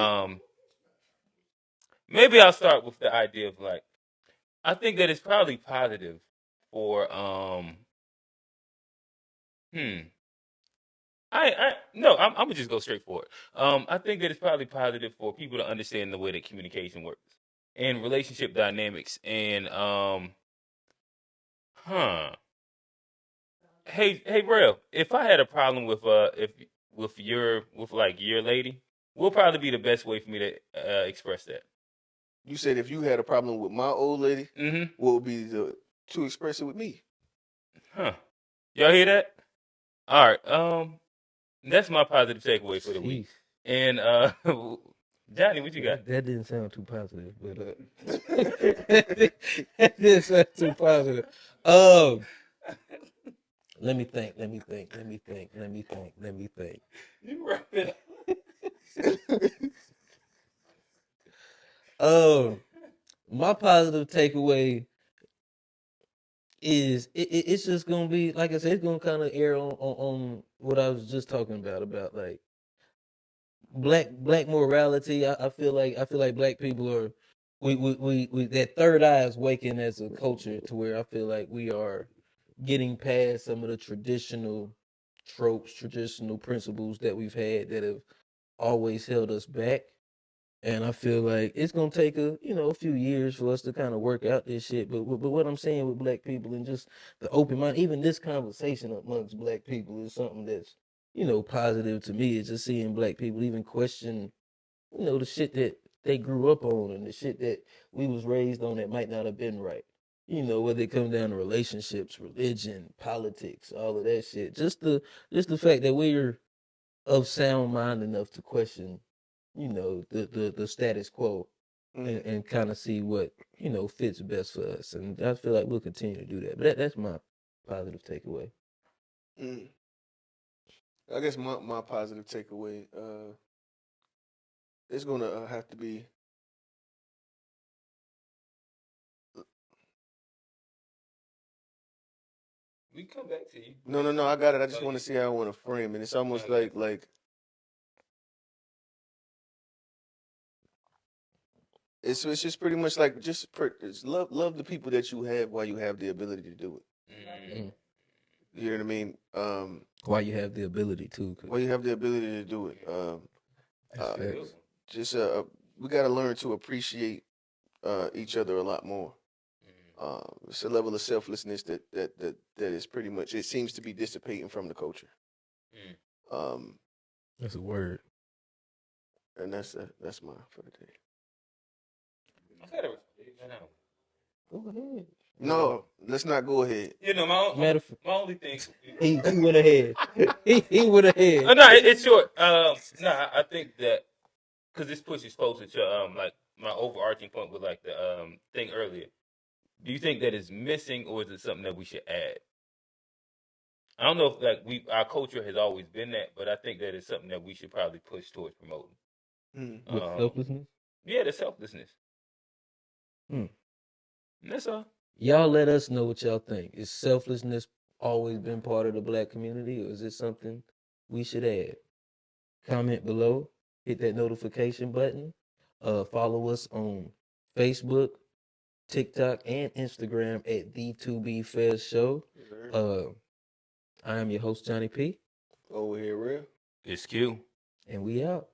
Maybe I'll start with the idea of like, I think that it's probably positive for no, I'm gonna just go straight for it. I think that it's probably positive for people to understand the way that communication works and relationship dynamics and huh. Hey, Real. If I had a problem with if with your lady, will probably be the best way for me to express that. You said if you had a problem with my old lady, Mm-hmm. what would be to express it with me? Huh. Y'all hear that? All right. That's my positive takeaway for the week. Jeez. And Johnny, what you got? That didn't sound too positive, but that didn't sound too positive. Let me think. You wrap it My positive takeaway is it's just gonna be like I said, it's gonna kind of air on what I was just talking about like black morality. I feel like black people are we that third eye is waking as a culture to where I feel like we are getting past some of the traditional tropes, traditional principles that we've had that have always held us back. And I feel like it's gonna take a few years for us to kind of work out this shit. But what I'm saying with black people and just the open mind, even this conversation amongst black people is something that's positive to me. It's just seeing black people even question the shit that they grew up on and the shit that we was raised on that might not have been right. Whether it comes down to relationships, religion, politics, all of that shit. Just the fact that we're of sound mind enough to question the status quo and kind of see what fits best for us, and I feel like we'll continue to do that. But that's my positive takeaway. Mm. I guess my positive takeaway is gonna have to be We come back to you. no. I got it. I just want to see how I want to frame it. It's almost like it's just pretty much like just love the people that you have while you have the ability to do it. Mm-hmm. You know what I mean? Why you have the ability to? While you have the ability to do it. Just we got to learn to appreciate each other a lot more. It's a level of selflessness that is pretty much, it seems to be dissipating from the culture. That's a word. And that's mine for the day. Go ahead. No, let's not go ahead. My only thing. He went ahead. he went ahead. No, it's short. I think that because this pushes closer to like my overarching point with like the thing earlier. Do you think that is missing, or is it something that we should add? I don't know if like our culture has always been that, but I think that it's something that we should probably push towards promoting. With selflessness. Yeah, the selflessness. Hmm. That's all. Y'all let us know what y'all think. Is selflessness always been part of the black community, or is it something we should add? Comment below. Hit that notification button. Follow us on Facebook, TikTok, and Instagram at the 2B Fest Show. I am your host, Johnny P. Over here, real. It's Q. And we out.